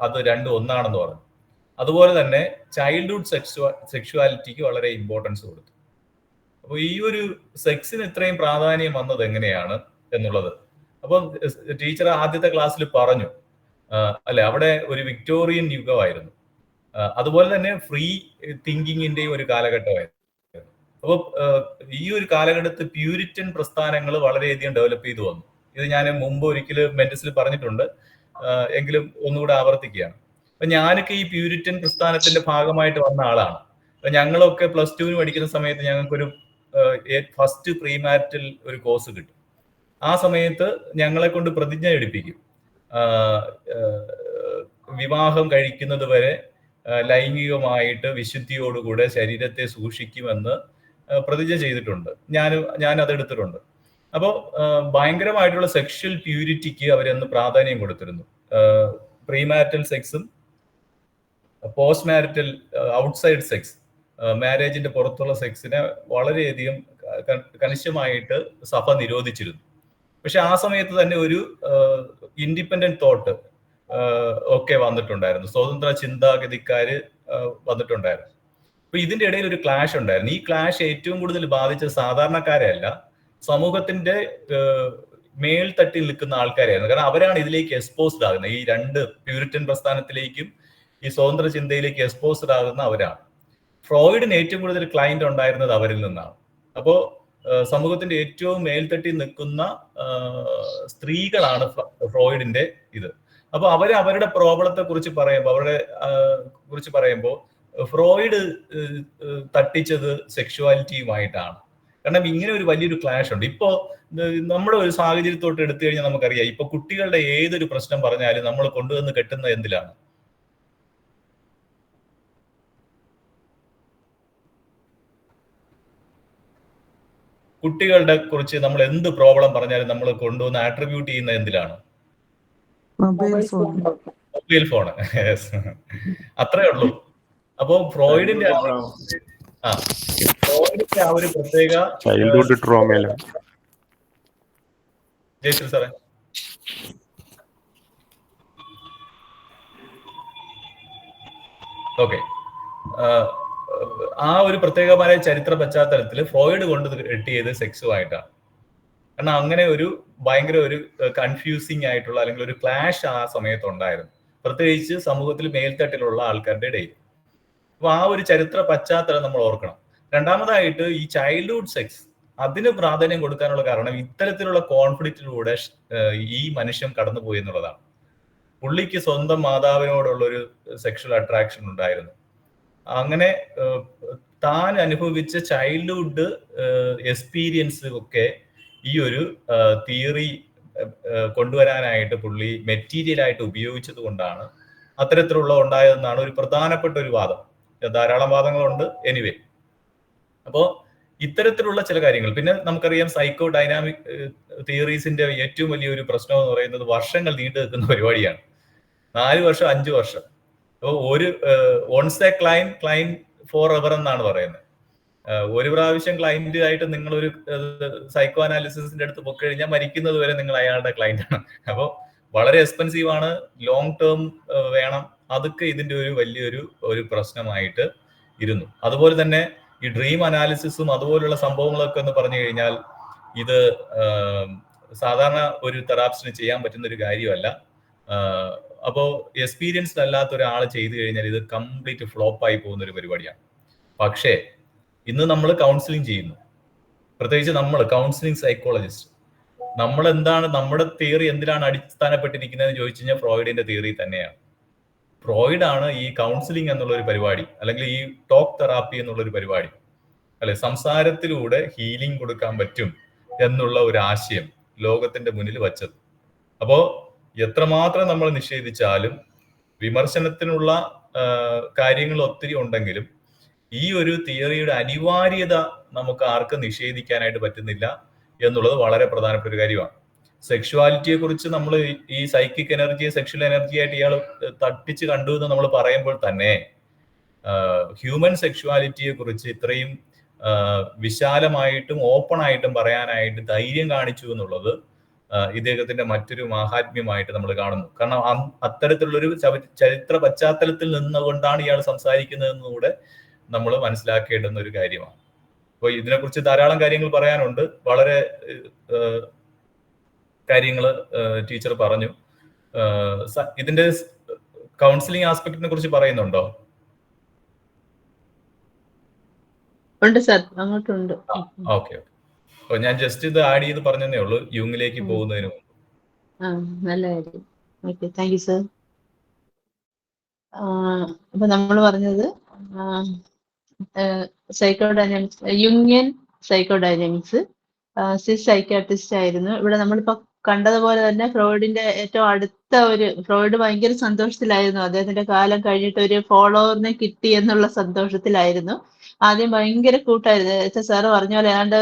അത് രണ്ടും ഒന്നാണെന്ന് പറഞ്ഞു. അതുപോലെ തന്നെ ചൈൽഡ്ഹുഡ് സെക്ഷുവാലിറ്റിക്ക് വളരെ ഇമ്പോർട്ടൻസ് കൊടുത്തു. അപ്പോൾ ഈ ഒരു സെക്സിന് ഇത്രയും പ്രാധാന്യം വന്നത് എങ്ങനെയാണ് എന്നുള്ളത് അപ്പം ടീച്ചർ ആദ്യത്തെ ക്ലാസ്സിൽ പറഞ്ഞു അല്ലെ, അവിടെ ഒരു വിക്ടോറിയൻ യുഗമായിരുന്നു. അതുപോലെ തന്നെ ഫ്രീ തിങ്കിങ്ങിന്റെയും ഒരു കാലഘട്ടമായിരുന്നു. അപ്പോൾ ഈ ഒരു കാലഘട്ടത്തിൽ പ്യൂരിറ്റൻ പ്രസ്ഥാനങ്ങൾ വളരെയധികം ഡെവലപ്പ് ചെയ്തു വന്നു. ഇത് ഞാൻ മുമ്പ് ഒരിക്കലും മെന്റസിൽ പറഞ്ഞിട്ടുണ്ട്, എങ്കിലും ഒന്നുകൂടെ ആവർത്തിക്കുകയാണ്. അപ്പൊ ഞാനൊക്കെ ഈ പ്യൂരിറ്റൻ പ്രസ്ഥാനത്തിന്റെ ഭാഗമായിട്ട് വന്ന ആളാണ്. അപ്പൊ ഞങ്ങളൊക്കെ +2 പഠിക്കുന്ന സമയത്ത് ഞങ്ങൾക്കൊരു ഫസ്റ്റ് പ്രീമാരിറ്റൽ ഒരു കോഴ്സ് കിട്ടും. ആ സമയത്ത് ഞങ്ങളെ കൊണ്ട് പ്രതിജ്ഞ എടുപ്പിക്കും, വിവാഹം കഴിക്കുന്നത് വരെ ലൈംഗികമായിട്ട് വിശുദ്ധിയോടുകൂടെ ശരീരത്തെ സൂക്ഷിക്കുമെന്ന് പ്രതിജ്ഞ ചെയ്തിട്ടുണ്ട്. ഞാൻ അതെടുത്തിട്ടുണ്ട്. അപ്പോൾ ഭയങ്കരമായിട്ടുള്ള സെക്ഷൽ പ്യൂരിറ്റിക്ക് അവരന്ന് പ്രാധാന്യം കൊടുത്തിരുന്നു. പ്രീമാരിറ്റൽ സെക്സും പോസ്റ്റ് മാരിറ്റൽ ഔട്ട്സൈഡ് സെക്സ്, മാരേജിന്റെ പുറത്തുള്ള സെക്സിനെ വളരെയധികം കണിശമായിട്ട് സഭ നിരോധിച്ചിരുന്നു. പക്ഷെ ആ സമയത്ത് തന്നെ ഒരു ഇൻഡിപെൻഡന്റ് തോട്ട് ഒക്കെ വന്നിട്ടുണ്ടായിരുന്നു, സ്വതന്ത്ര ചിന്താഗതിക്കാര് വന്നിട്ടുണ്ടായിരുന്നു. അപ്പൊ ഇതിന്റെ ഇടയിൽ ഒരു ക്ലാഷ് ഉണ്ടായിരുന്നു. ഈ ക്ലാഷ് ഏറ്റവും കൂടുതൽ ബാധിച്ചത് സാധാരണക്കാരെയല്ല, സമൂഹത്തിന്റെ മേൽത്തട്ടിൽ നിൽക്കുന്ന ആൾക്കാരായിരുന്നു. കാരണം അവരാണ് ഇതിലേക്ക് എക്സ്പോസ്ഡ് ആകുന്നത്. ഈ രണ്ട് പ്യൂരിറ്റൻ പ്രസ്ഥാനത്തിലേക്കും ഈ സ്വതന്ത്ര ചിന്തയിലേക്ക് എക്സ്പോസ്ഡ് ആകുന്ന അവരാണ്. ഫ്രോയിഡിന് ഏറ്റവും കൂടുതൽ ക്ലയന്റ് ഉണ്ടായിരുന്നത് അവരിൽ നിന്നാണ്. അപ്പോ സമൂഹത്തിന്റെ ഏറ്റവും മേൽത്തട്ടിൽ നിൽക്കുന്ന സ്ത്രീകളാണ് ഫ്രോയിഡിന്റെ ഇത്. അപ്പൊ അവരുടെ പ്രോബ്ലത്തെ കുറിച്ച് പറയുമ്പോൾ ഫ്രോയിഡ് തട്ടിച്ചത് സെക്ഷുവാലിറ്റിയുമായിട്ടാണ്. കാരണം ഇങ്ങനെ ഒരു വലിയൊരു ക്ലാഷ് ഉണ്ട്. ഇപ്പോ നമ്മുടെ ഒരു സാഹചര്യത്തോട്ട് എടുത്തു കഴിഞ്ഞാൽ നമുക്കറിയാം, ഇപ്പൊ കുട്ടികളുടെ ഏതൊരു പ്രശ്നം പറഞ്ഞാലും നമ്മൾ കൊണ്ടുവന്ന് കെട്ടുന്നത് എന്തിലാണ്? കുട്ടികളുടെ കുറിച്ച് നമ്മൾ എന്ത് പ്രോബ്ലം പറഞ്ഞാലും നമ്മൾ കൊണ്ടുവന്ന് ആട്രിബ്യൂട്ട് ചെയ്യുന്ന എന്തിലാണ്? Mobile phone. അത്രേ ഉള്ളൂ. അപ്പോ ഫ്രോയിഡിന്റെ ആ ഒരു പ്രത്യേക ചൈൽഡ്ഹുഡ് ട്രോമയിലാണ്. ജയശ്രീ സാറേ, ഓക്കെ, ആ ഒരു പ്രത്യേകമായ ചരിത്ര പശ്ചാത്തലത്തിൽ ഫ്രോയിഡ് കൊണ്ട് കെട്ടിയത് സെക്സുമായിട്ടാണ്. കാരണം അങ്ങനെ ഒരു ഭയങ്കര ഒരു കൺഫ്യൂസിങ് ആയിട്ടുള്ള അല്ലെങ്കിൽ ഒരു ക്ലാഷ് ആ സമയത്ത് ഉണ്ടായിരുന്നു, പ്രത്യേകിച്ച് സമൂഹത്തിൽ മേൽത്തട്ടിലുള്ള ആൾക്കാരുടെ ഇടയിൽ. അപ്പൊ ആ ഒരു ചരിത്ര പശ്ചാത്തലം നമ്മൾ ഓർക്കണം. രണ്ടാമതായിട്ട് ഈ ചൈൽഡ്ഹുഡ് സെക്സ് അതിന് പ്രാധാന്യം കൊടുക്കാനുള്ള കാരണം ഇത്തരത്തിലുള്ള കോൺഫ്ലിക്റ്റിലൂടെ ഈ മനുഷ്യൻ കടന്നുപോയി എന്നുള്ളതാണ്. പുള്ളിക്ക് സ്വന്തം മാതാവിനോടുള്ള ഒരു സെക്ഷൽ അട്രാക്ഷൻ ഉണ്ടായിരുന്നു. അങ്ങനെ താൻ അനുഭവിച്ച ചൈൽഡ്ഹുഡ് എക്സ്പീരിയൻസ് ഒക്കെ ഈ ഒരു തിയറി കൊണ്ടുവരാനായിട്ട് പുള്ളി മെറ്റീരിയലായിട്ട് ഉപയോഗിച്ചത് കൊണ്ടാണ് അത്തരത്തിലുള്ള ഉണ്ടായതെന്നാണ് ഒരു പ്രധാനപ്പെട്ട ഒരു വാദം. ധാരാളം വാദങ്ങളുണ്ട്, എനിവേ. അപ്പോൾ ഇത്തരത്തിലുള്ള ചില കാര്യങ്ങൾ, പിന്നെ നമുക്കറിയാം സൈക്കോ ഡൈനാമിക് തിയറീസിന്റെ ഏറ്റവും വലിയൊരു പ്രശ്നം എന്ന് പറയുന്നത് വർഷങ്ങൾ നീണ്ടു നിൽക്കുന്ന പരിപാടിയാണ്. 4 വർഷം 5 വർഷം. അപ്പോൾ ഒരു once a Klein forever എന്നാണ് പറയുന്നത്. ഒരു പ്രാവശ്യം ക്ലൈന്റ് ആയിട്ട് നിങ്ങളൊരു സൈക്കോ അനാലിസിന്റെ അടുത്ത് പോയി കഴിഞ്ഞാൽ മരിക്കുന്നത് വരെ നിങ്ങൾ അയാളുടെ ക്ലൈന്റ് ആണ്. അപ്പോൾ വളരെ എക്സ്പെൻസീവ് ആണ്, ലോങ് ടേം വേണം. അതൊക്കെ ഇതിന്റെ ഒരു വലിയൊരു പ്രശ്നമായിട്ട് ഇരുന്നു. അതുപോലെ തന്നെ ഈ ഡ്രീം അനാലിസിസും അതുപോലുള്ള സംഭവങ്ങളൊക്കെ എന്ന് പറഞ്ഞു കഴിഞ്ഞാൽ ഇത് സാധാരണ ഒരു തെറാപ്പിസ്റ്റിന് ചെയ്യാൻ പറ്റുന്ന ഒരു കാര്യമല്ല. അപ്പോൾ എക്സ്പീരിയൻസ്ഡ് അല്ലാത്ത ഒരാൾ ചെയ്തു കഴിഞ്ഞാൽ ഇത് കംപ്ലീറ്റ് ഫ്ലോപ്പ് ആയി പോകുന്ന ഒരു പരിപാടിയാണ്. പക്ഷേ ഇന്ന് നമ്മൾ കൗൺസിലിംഗ് ചെയ്യുന്നു, പ്രത്യേകിച്ച് നമ്മൾ കൗൺസിലിംഗ് സൈക്കോളജിസ്റ്റ്. നമ്മൾ എന്താണ്, നമ്മുടെ തിയറി എന്തിനാണ് അടിസ്ഥാനപ്പെട്ടിരിക്കുന്നതെന്ന് ചോദിച്ചു കഴിഞ്ഞാൽ ഫ്രോയിഡിന്റെ തിയറി തന്നെയാണ്. ഫ്രോയിഡ് ആണ് ഈ കൗൺസിലിംഗ് എന്നുള്ള ഒരു പരിപാടി, അല്ലെങ്കിൽ ഈ ടോക്ക് തെറാപ്പി എന്നുള്ള ഒരു പരിപാടി, അല്ലെ, സംസാരത്തിലൂടെ ഹീലിംഗ് കൊടുക്കാൻ പറ്റും എന്നുള്ള ഒരു ആശയം ലോകത്തിന്റെ മുന്നിൽ വച്ചത്. അപ്പോ എത്രമാത്രം നമ്മൾ നിഷേധിച്ചാലും വിമർശനത്തിനുള്ള കാര്യങ്ങൾ ഒത്തിരി ഉണ്ടെങ്കിലും ഈ ഒരു തിയറിയുടെ അനിവാര്യത നമുക്ക് ആർക്കും നിഷേധിക്കാനായിട്ട് പറ്റുന്നില്ല എന്നുള്ളത് വളരെ പ്രധാനപ്പെട്ട ഒരു കാര്യമാണ്. സെക്ഷുവാലിറ്റിയെ കുറിച്ച് നമ്മൾ ഈ സൈക്കിക് എനർജിയെ സെക്ഷൽ എനർജി ആയിട്ട് ഇയാൾ തട്ടിച്ച് കണ്ടു എന്ന് നമ്മൾ പറയുമ്പോൾ തന്നെ ഹ്യൂമൻ സെക്ഷുവാലിറ്റിയെ കുറിച്ച് ഇത്രയും വിശാലമായിട്ടും ഓപ്പൺ ആയിട്ടും പറയാനായിട്ട് ധൈര്യം കാണിച്ചു എന്നുള്ളത് ഇദ്ദേഹത്തിന്റെ മറ്റൊരു മാഹാത്മ്യമായിട്ട് നമ്മൾ കാണുന്നു. കാരണം അത്തരത്തിലുള്ളൊരു ചരിത്ര പശ്ചാത്തലത്തിൽ നിന്നുകൊണ്ടാണ് ഇയാൾ സംസാരിക്കുന്നതെന്നുകൂടെ നമ്മൾ മനസ്സിലാക്കേണ്ടുന്ന ഒരു കാര്യമാണ്. അപ്പോൾ ഇതിനെക്കുറിച്ച് ധാരാളം കാര്യങ്ങൾ പറയാനുണ്ട്. വളരെ കാര്യങ്ങൾ ടീച്ചർ പറഞ്ഞു. ഇതിന്റെ കൗൺസിലിംഗ് ആസ്പെക്ടിനെ കുറിച്ച് പറയുന്നുണ്ടോ? ഉണ്ട് സർ, അങ്ങോട്ടുണ്ട്. ഓക്കെ, ഞാൻ ജസ്റ്റ് ഇത് ആഡ് ചെയ്ത് പറഞ്ഞതേ ഉള്ളൂ യുങ്ങിലേക്ക് പോകുന്നതിന് മുമ്പ്. നല്ല കാര്യം. Okay, thank you sir. അപ്പൊ നമ്മൾ പറഞ്ഞത് സൈക്കോഡൈനാമിക്സ്, യുങ്ങിയൻ സൈക്കോഡൈനാമിക്സ്, സിസ് സൈക്കാട്രിസ്റ്റ് ആയിരുന്നു. ഇവിടെ നമ്മളിപ്പോ കണ്ടതുപോലെ തന്നെ ഫ്രോയിഡിന്റെ ഏറ്റവും അടുത്ത ഫ്രോയിഡ് ഭയങ്കര സന്തോഷത്തിലായിരുന്നു. അദ്ദേഹത്തിന്റെ കാലം കഴിഞ്ഞിട്ട് ഒരു ഫോളോവറിനെ കിട്ടി എന്നുള്ള സന്തോഷത്തിലായിരുന്നു. ആദ്യം ഭയങ്കര കൂട്ടായിരുന്നു. സാറ് പറഞ്ഞ പോലെ ഏതാണ്ട്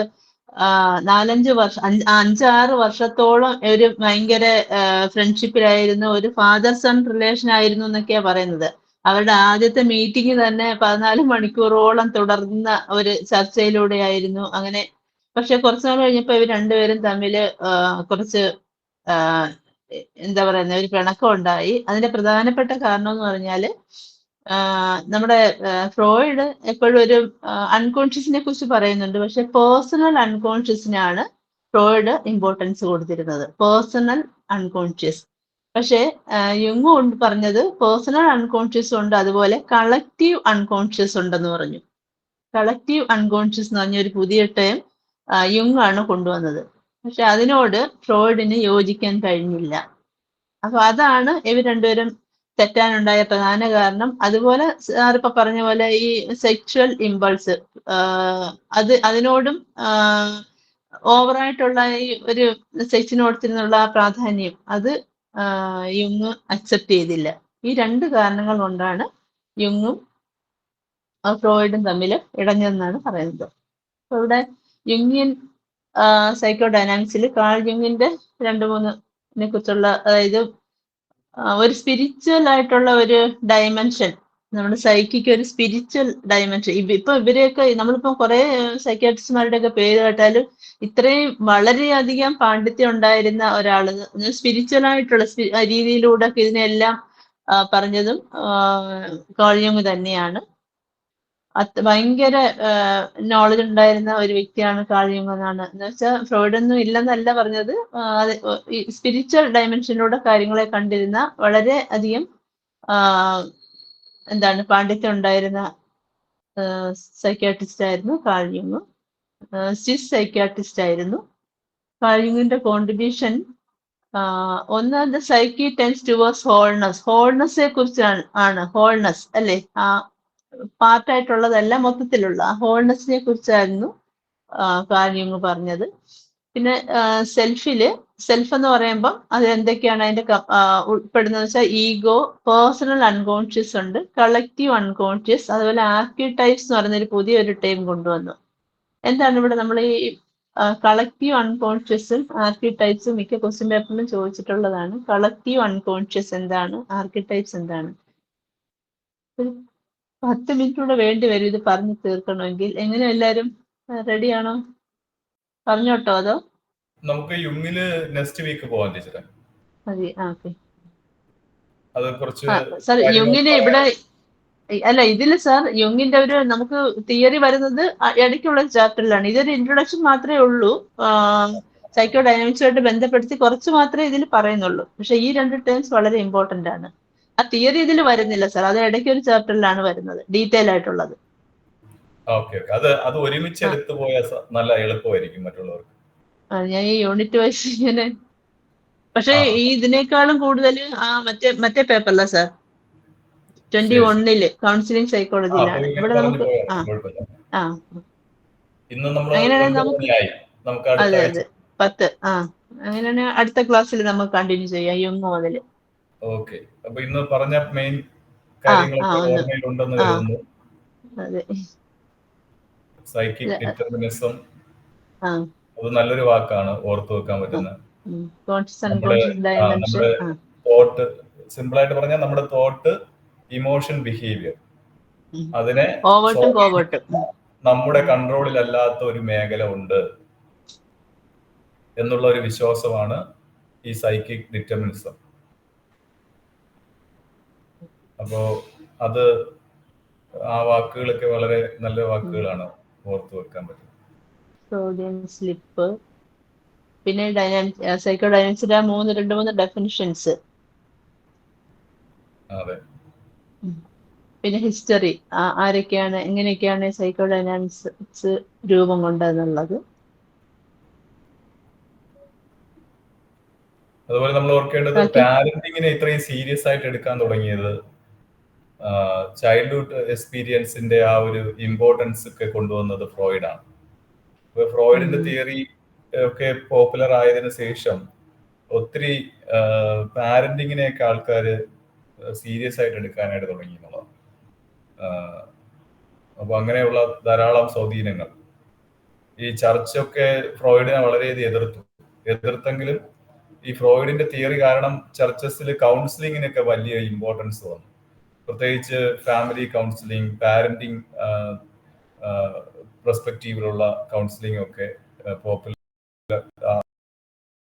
4-5 വർഷം, 5-6 വർഷത്തോളം ഒരു ഭയങ്കര ഫ്രണ്ട്ഷിപ്പിലായിരുന്നു. ഒരു ഫാദർ സൺ റിലേഷൻ ആയിരുന്നു എന്നൊക്കെയാ പറയുന്നത്. അവരുടെ ആദ്യത്തെ മീറ്റിംഗ് തന്നെ 14 മണിക്കൂറോളം തുടർന്ന ഒരു ചർച്ചയിലൂടെയായിരുന്നു. അങ്ങനെ പക്ഷെ കുറച്ചു നാൾ കഴിഞ്ഞപ്പോ ഇവർ രണ്ടുപേരും തമ്മിൽ കുറച്ച് എന്താ പറയുന്ന ഒരു പിണക്കം ഉണ്ടായി. അതിന്റെ പ്രധാനപ്പെട്ട കാരണം എന്ന് പറഞ്ഞാല് നമ്മുടെ ഫ്രോയിഡ് എപ്പോഴും ഒരു അൺകോൺഷ്യസിനെ കുറിച്ച് പറയുന്നുണ്ട്. പക്ഷെ പേഴ്സണൽ അൺകോൺഷ്യസിനാണ് ഫ്രോയിഡ് ഇമ്പോർട്ടൻസ് കൊടുത്തിരുന്നത്, പേഴ്സണൽ അൺകോൺഷ്യസ്. പക്ഷെ യുങ് പറഞ്ഞത് പേഴ്സണൽ അൺകോൺഷ്യസ് ഉണ്ട്, അതുപോലെ കളക്റ്റീവ് അൺകോൺഷ്യസ് ഉണ്ടെന്ന് പറഞ്ഞു. കളക്റ്റീവ് അൺകോൺഷ്യസ് എന്ന് പറഞ്ഞ ഒരു പുതിയ ടേം യുങ് ആണ് കൊണ്ടുവന്നത്. പക്ഷെ അതിനോട് ഫ്രോയിഡിന് യോജിക്കാൻ കഴിഞ്ഞില്ല. അപ്പൊ അതാണ് ഇവർ രണ്ടുപേരും തെറ്റാനുണ്ടായ പ്രധാന കാരണം. അതുപോലെ സാറിപ്പോ പറഞ്ഞ പോലെ ഈ സെക്ഷുവൽ ഇമ്പൾസ്, അതിനോടും ഓവറായിട്ടുള്ള ഈ ഒരു സെക്സിനോടത്തിനുള്ള പ്രാധാന്യം അത് യുങ് അക്സെപ്റ്റ് ചെയ്തില്ല. ഈ 2 കാരണങ്ങൾ കൊണ്ടാണ് യുങ്ങും ഫ്രോയിഡും തമ്മിൽ ഇടഞ്ഞതെന്നാണ് പറയുന്നത്. അപ്പൊ ഇവിടെ യുങ്ങിയൻ സൈക്കോഡൈനാമിക്സിൽ കാൾ യുങ്ങിന്റെ 2-3 കുറിച്ചുള്ള, അതായത് ഒരു സ്പിരിച്വൽ ആയിട്ടുള്ള ഒരു ഡയമെൻഷൻ, നമ്മുടെ സൈക്കിക്ക് ഒരു സ്പിരിച്വൽ ഡയമെൻഷൻ. ഇപ്പൊ ഇവരെയൊക്കെ നമ്മളിപ്പോ കുറെ സൈക്യാട്രിസ്റ്റുമാരുടെ ഒക്കെ പേര് കേട്ടാലും ഇത്രയും വളരെയധികം പാണ്ഡിത്യം ഉണ്ടായിരുന്ന ഒരാള് സ്പിരിച്വൽ ആയിട്ടുള്ള രീതിയിലൂടെ ഇതിനെല്ലാം പറഞ്ഞതും കാൾ യുങ് തന്നെയാണ്. ഭയങ്കര നോളജ് ഉണ്ടായിരുന്ന ഒരു വ്യക്തിയാണ് കാൾ യുങ് എന്നാണ്. എന്ന് വെച്ചാൽ ഫ്രോയിഡ് ഒന്നും ഇല്ലെന്നല്ല പറഞ്ഞത്, സ്പിരിച്വൽ ഡയമെൻഷനിലൂടെ കാര്യങ്ങളെ കണ്ടിരുന്ന വളരെ അധികം പാണ്ഡിത്യം ഉണ്ടായിരുന്ന സൈക്യാട്രിസ്റ്റ് ആയിരുന്നു കാൾ യുങ്. സ്വിസ് സൈക്യാട്രിസ്റ്റ് ആയിരുന്നു. കാൾ യുങ്ങിന്റെ കോൺട്രിബ്യൂഷൻ ഒന്ന് സൈക്കി ടെൻസ് ടുവേഴ്സ് ഹോൾനെസ്, ഹോൾനെസ്സെ കുറിച്ചാണ്. ഹോൾനെസ് അല്ലെ, പാർട്ടായിട്ടുള്ളതല്ല, മൊത്തത്തിലുള്ള ഹോൾനെസ്സിനെ കുറിച്ചായിരുന്നു കാൾ യുങ് പറഞ്ഞത്. പിന്നെ സെൽഫ് എന്ന് പറയുമ്പോൾ അത് എന്തൊക്കെയാണ് അതിന്റെ ഉൾപ്പെടുന്നത് വെച്ചാൽ ഈഗോ, പേഴ്സണൽ അൺകോൺഷ്യസ് ഉണ്ട്, കളക്റ്റീവ് അൺകോൺഷ്യസ്, അതുപോലെ ആർക്കിടൈപ്സ് എന്ന് പറയുന്ന ഒരു പുതിയൊരു ടൈം കൊണ്ടുവന്നു. എന്താണ് ഇവിടെ നമ്മൾ ഈ കളക്റ്റീവ് അൺകോൺഷ്യസും ആർക്കിടൈപ്സും മിക്ക ക്വസ്റ്റ്യൻ പേപ്പറിലും ചോദിച്ചിട്ടുള്ളതാണ്. കളക്റ്റീവ് അൺകോൺഷ്യസ് എന്താണ്, ആർക്കിടൈപ്സ് എന്താണ്? 10 മിനിറ്റ് കൂടെ വേണ്ടി വരും ഇത് പറഞ്ഞു തീർക്കണമെങ്കിൽ. എങ്ങനെ എല്ലാരും റെഡിയാണോ? പറഞ്ഞോട്ടോ അതോ നമുക്ക് യുങ്ങില് നെക്സ്റ്റ് വീക്ക് പോവാൻ ടീച്ചറെ? മതി. ഓക്കെ അത് കുറച്ച് സാർ യുങ്ങിന് ഇവിടെ അല്ല, ഇതില് സാർ യുങ്ങിന്റെ ഒരു നമുക്ക് തിയറി വരുന്നത് ഇടയ്ക്കുള്ള ചാപ്റ്ററിലാണ്. ഇതൊരു ഇൻട്രൊഡക്ഷൻ മാത്രമേ ഉള്ളൂ. സൈക്കോ ഡൈനാമിക്സുമായിട്ട് ബന്ധപ്പെടുത്തി കുറച്ച് മാത്രമേ ഇതിൽ പറയുന്നുള്ളൂ. പക്ഷെ ഈ 2 ടേംസ് വളരെ ഇമ്പോർട്ടന്റ് ആണ്. ആ തിയറി ഇതിൽ വരുന്നില്ല സാർ, അത് ഇടയ്ക്ക് ഒരു ചാപ്റ്ററിലാണ് വരുന്നത്, ഡീറ്റെയിൽ ആയിട്ടുള്ളത്. ഓക്കെ ഓക്കെ, അത് ഒരുമിച്ച് എടുത്തു പോയാൽ നല്ല എളുപ്പമായിരിക്കും മറ്റുള്ളവർക്ക്. ഞാൻ ഈ യൂണിറ്റ് വൈസ് ഇങ്ങനെ, പക്ഷെ ആ. ഈ ഇതിനേക്കാളും കൂടുതൽ മറ്റേ പേപ്പറില്ല സാർ, 21 കൗൺസിലിംഗ് സൈക്കോളജിയിലാണ്. ഇവിടെ നമുക്ക് ആ ഇന്ന് നമ്മൾ അങ്ങനെയാണെങ്കിൽ നമുക്ക് നമുക്ക് അതെ അടുത്ത അതെ 10 അങ്ങനെയാണെങ്കിൽ അടുത്ത ക്ലാസ്സിൽ നമുക്ക് കണ്ടിന്യൂ ചെയ്യാം യുങ് മുതൽ. ഓക്കെ, അപ്പൊ ഇന്ന് പറഞ്ഞ മെയിൻ കാര്യങ്ങളൊക്കെ ഒന്ന്. ഓർമ്മയിലുണ്ടെന്ന് ആ. കരുതുന്നു. അതെ. സൈക്കിക് ഡിറ്റർമിനിസം ആ അത് നല്ലൊരു വാക്കാണ്, ഓർത്തു വെക്കാൻ പറ്റുന്ന. Conscious unconscious dimension. നമ്മുടെ തോട്ട്, സിമ്പിൾ ആയിട്ട് പറഞ്ഞാൽ നമ്മുടെ തോട്ട്, ഇമോഷൻ, ബിഹേവിയർ, അതിനെ ഓവർട്ടും കോവേർട്ടും നമ്മുടെ കൺട്രോളിലല്ലാത്ത ഒരു മേഖല ഉണ്ട് എന്നുള്ള ഒരു വിശ്വാസമാണ് ഈ സൈക്കിക് ഡിറ്റർമിനിസം. അപ്പോ അത് ആ വാക്കുകളൊക്കെ വളരെ നല്ല വാക്കുകളാണ്, ഓർത്തു വെക്കാൻ പറ്റും. ഫ്രോയിഡിയൻ സ്ലിപ്പ്, പിന്നെ സൈക്കോ ഡൈനാമിക്സിന്റെ 3 ഡെഫിനിഷൻസ്, അതെ, പിന്നെ ഹിസ്റ്ററി, ആരൊക്കെയാണ് എങ്ങനെയൊക്കെയാണ് സൈക്കോ ഡൈനാമിക്സ് രൂപം കൊണ്ടതെന്നുള്ളത്. അതുപോലെ നമ്മൾ ഓർക്കേണ്ടത് പാരന്റിങ്ങിനെ ഇത്രയും സീരിയസ് ആയിട്ട് എടുക്കാൻ തുടങ്ങിയത് ചൈൽഡ്ഹുഡ് എക്സ്പീരിയൻസിന്റെ ആ ഒരു ഇമ്പോർട്ടൻസ് ഒക്കെ കൊണ്ടുവന്നത് ഫ്രോയിഡാണ്. അപ്പൊ ഫ്രോയിഡിന്റെ തിയറി ഒക്കെ പോപ്പുലർ ആയതിനു ശേഷം ഒത്തിരി പാരന്റിങ്ങിനെയൊക്കെ ആൾക്കാര് സീരിയസ് ആയിട്ട് എടുക്കാനായിട്ട് തുടങ്ങി എന്നുള്ളതാണ്. അപ്പൊ അങ്ങനെയുള്ള ധാരാളം സ്വാധീനങ്ങൾ ഈ ചർച്ചൊക്കെ ഫ്രോയിഡിനെ വളരെയധികം എതിർത്തെങ്കിലും ഈ ഫ്രോയിഡിന്റെ തിയറി കാരണം ചർച്ചസിൽ കൗൺസിലിങ്ങിനൊക്കെ വലിയ ഇമ്പോർട്ടൻസ് വന്നു. പ്രത്യേകിച്ച് ഫാമിലി കൗൺസിലിംഗ്, പാരന്റിങ് പെർസ്പെക്റ്റീവിലുള്ള കൗൺസിലിംഗ് ഒക്കെ പോപ്പുലർ,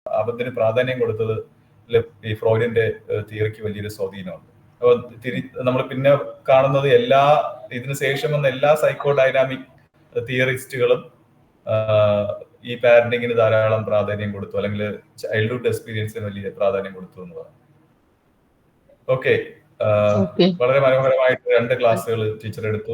അതിന് പ്രാധാന്യം കൊടുത്തത് ഈ ഫ്രോയിഡിന്റെ തിയറിക്ക് വലിയൊരു സ്വാധീനമുണ്ട്. അപ്പോൾ നമ്മൾ പിന്നെ കാണുന്നത് ഇതിനു ശേഷം വന്ന എല്ലാ സൈക്കോ ഡൈനാമിക് തിയറിസ്റ്റുകളും ഈ പാരന്റിങ്ങിന് ധാരാളം പ്രാധാന്യം കൊടുത്തു, അല്ലെങ്കിൽ ചൈൽഡ്ഹുഡ് എക്സ്പീരിയൻസിന് വലിയ പ്രാധാന്യം കൊടുത്തു എന്നതാണ്. ഓക്കെ, വളരെ മനോഹരമായിട്ട് 2 ക്ലാസ്സുകൾ ടീച്ചർ എടുത്തു.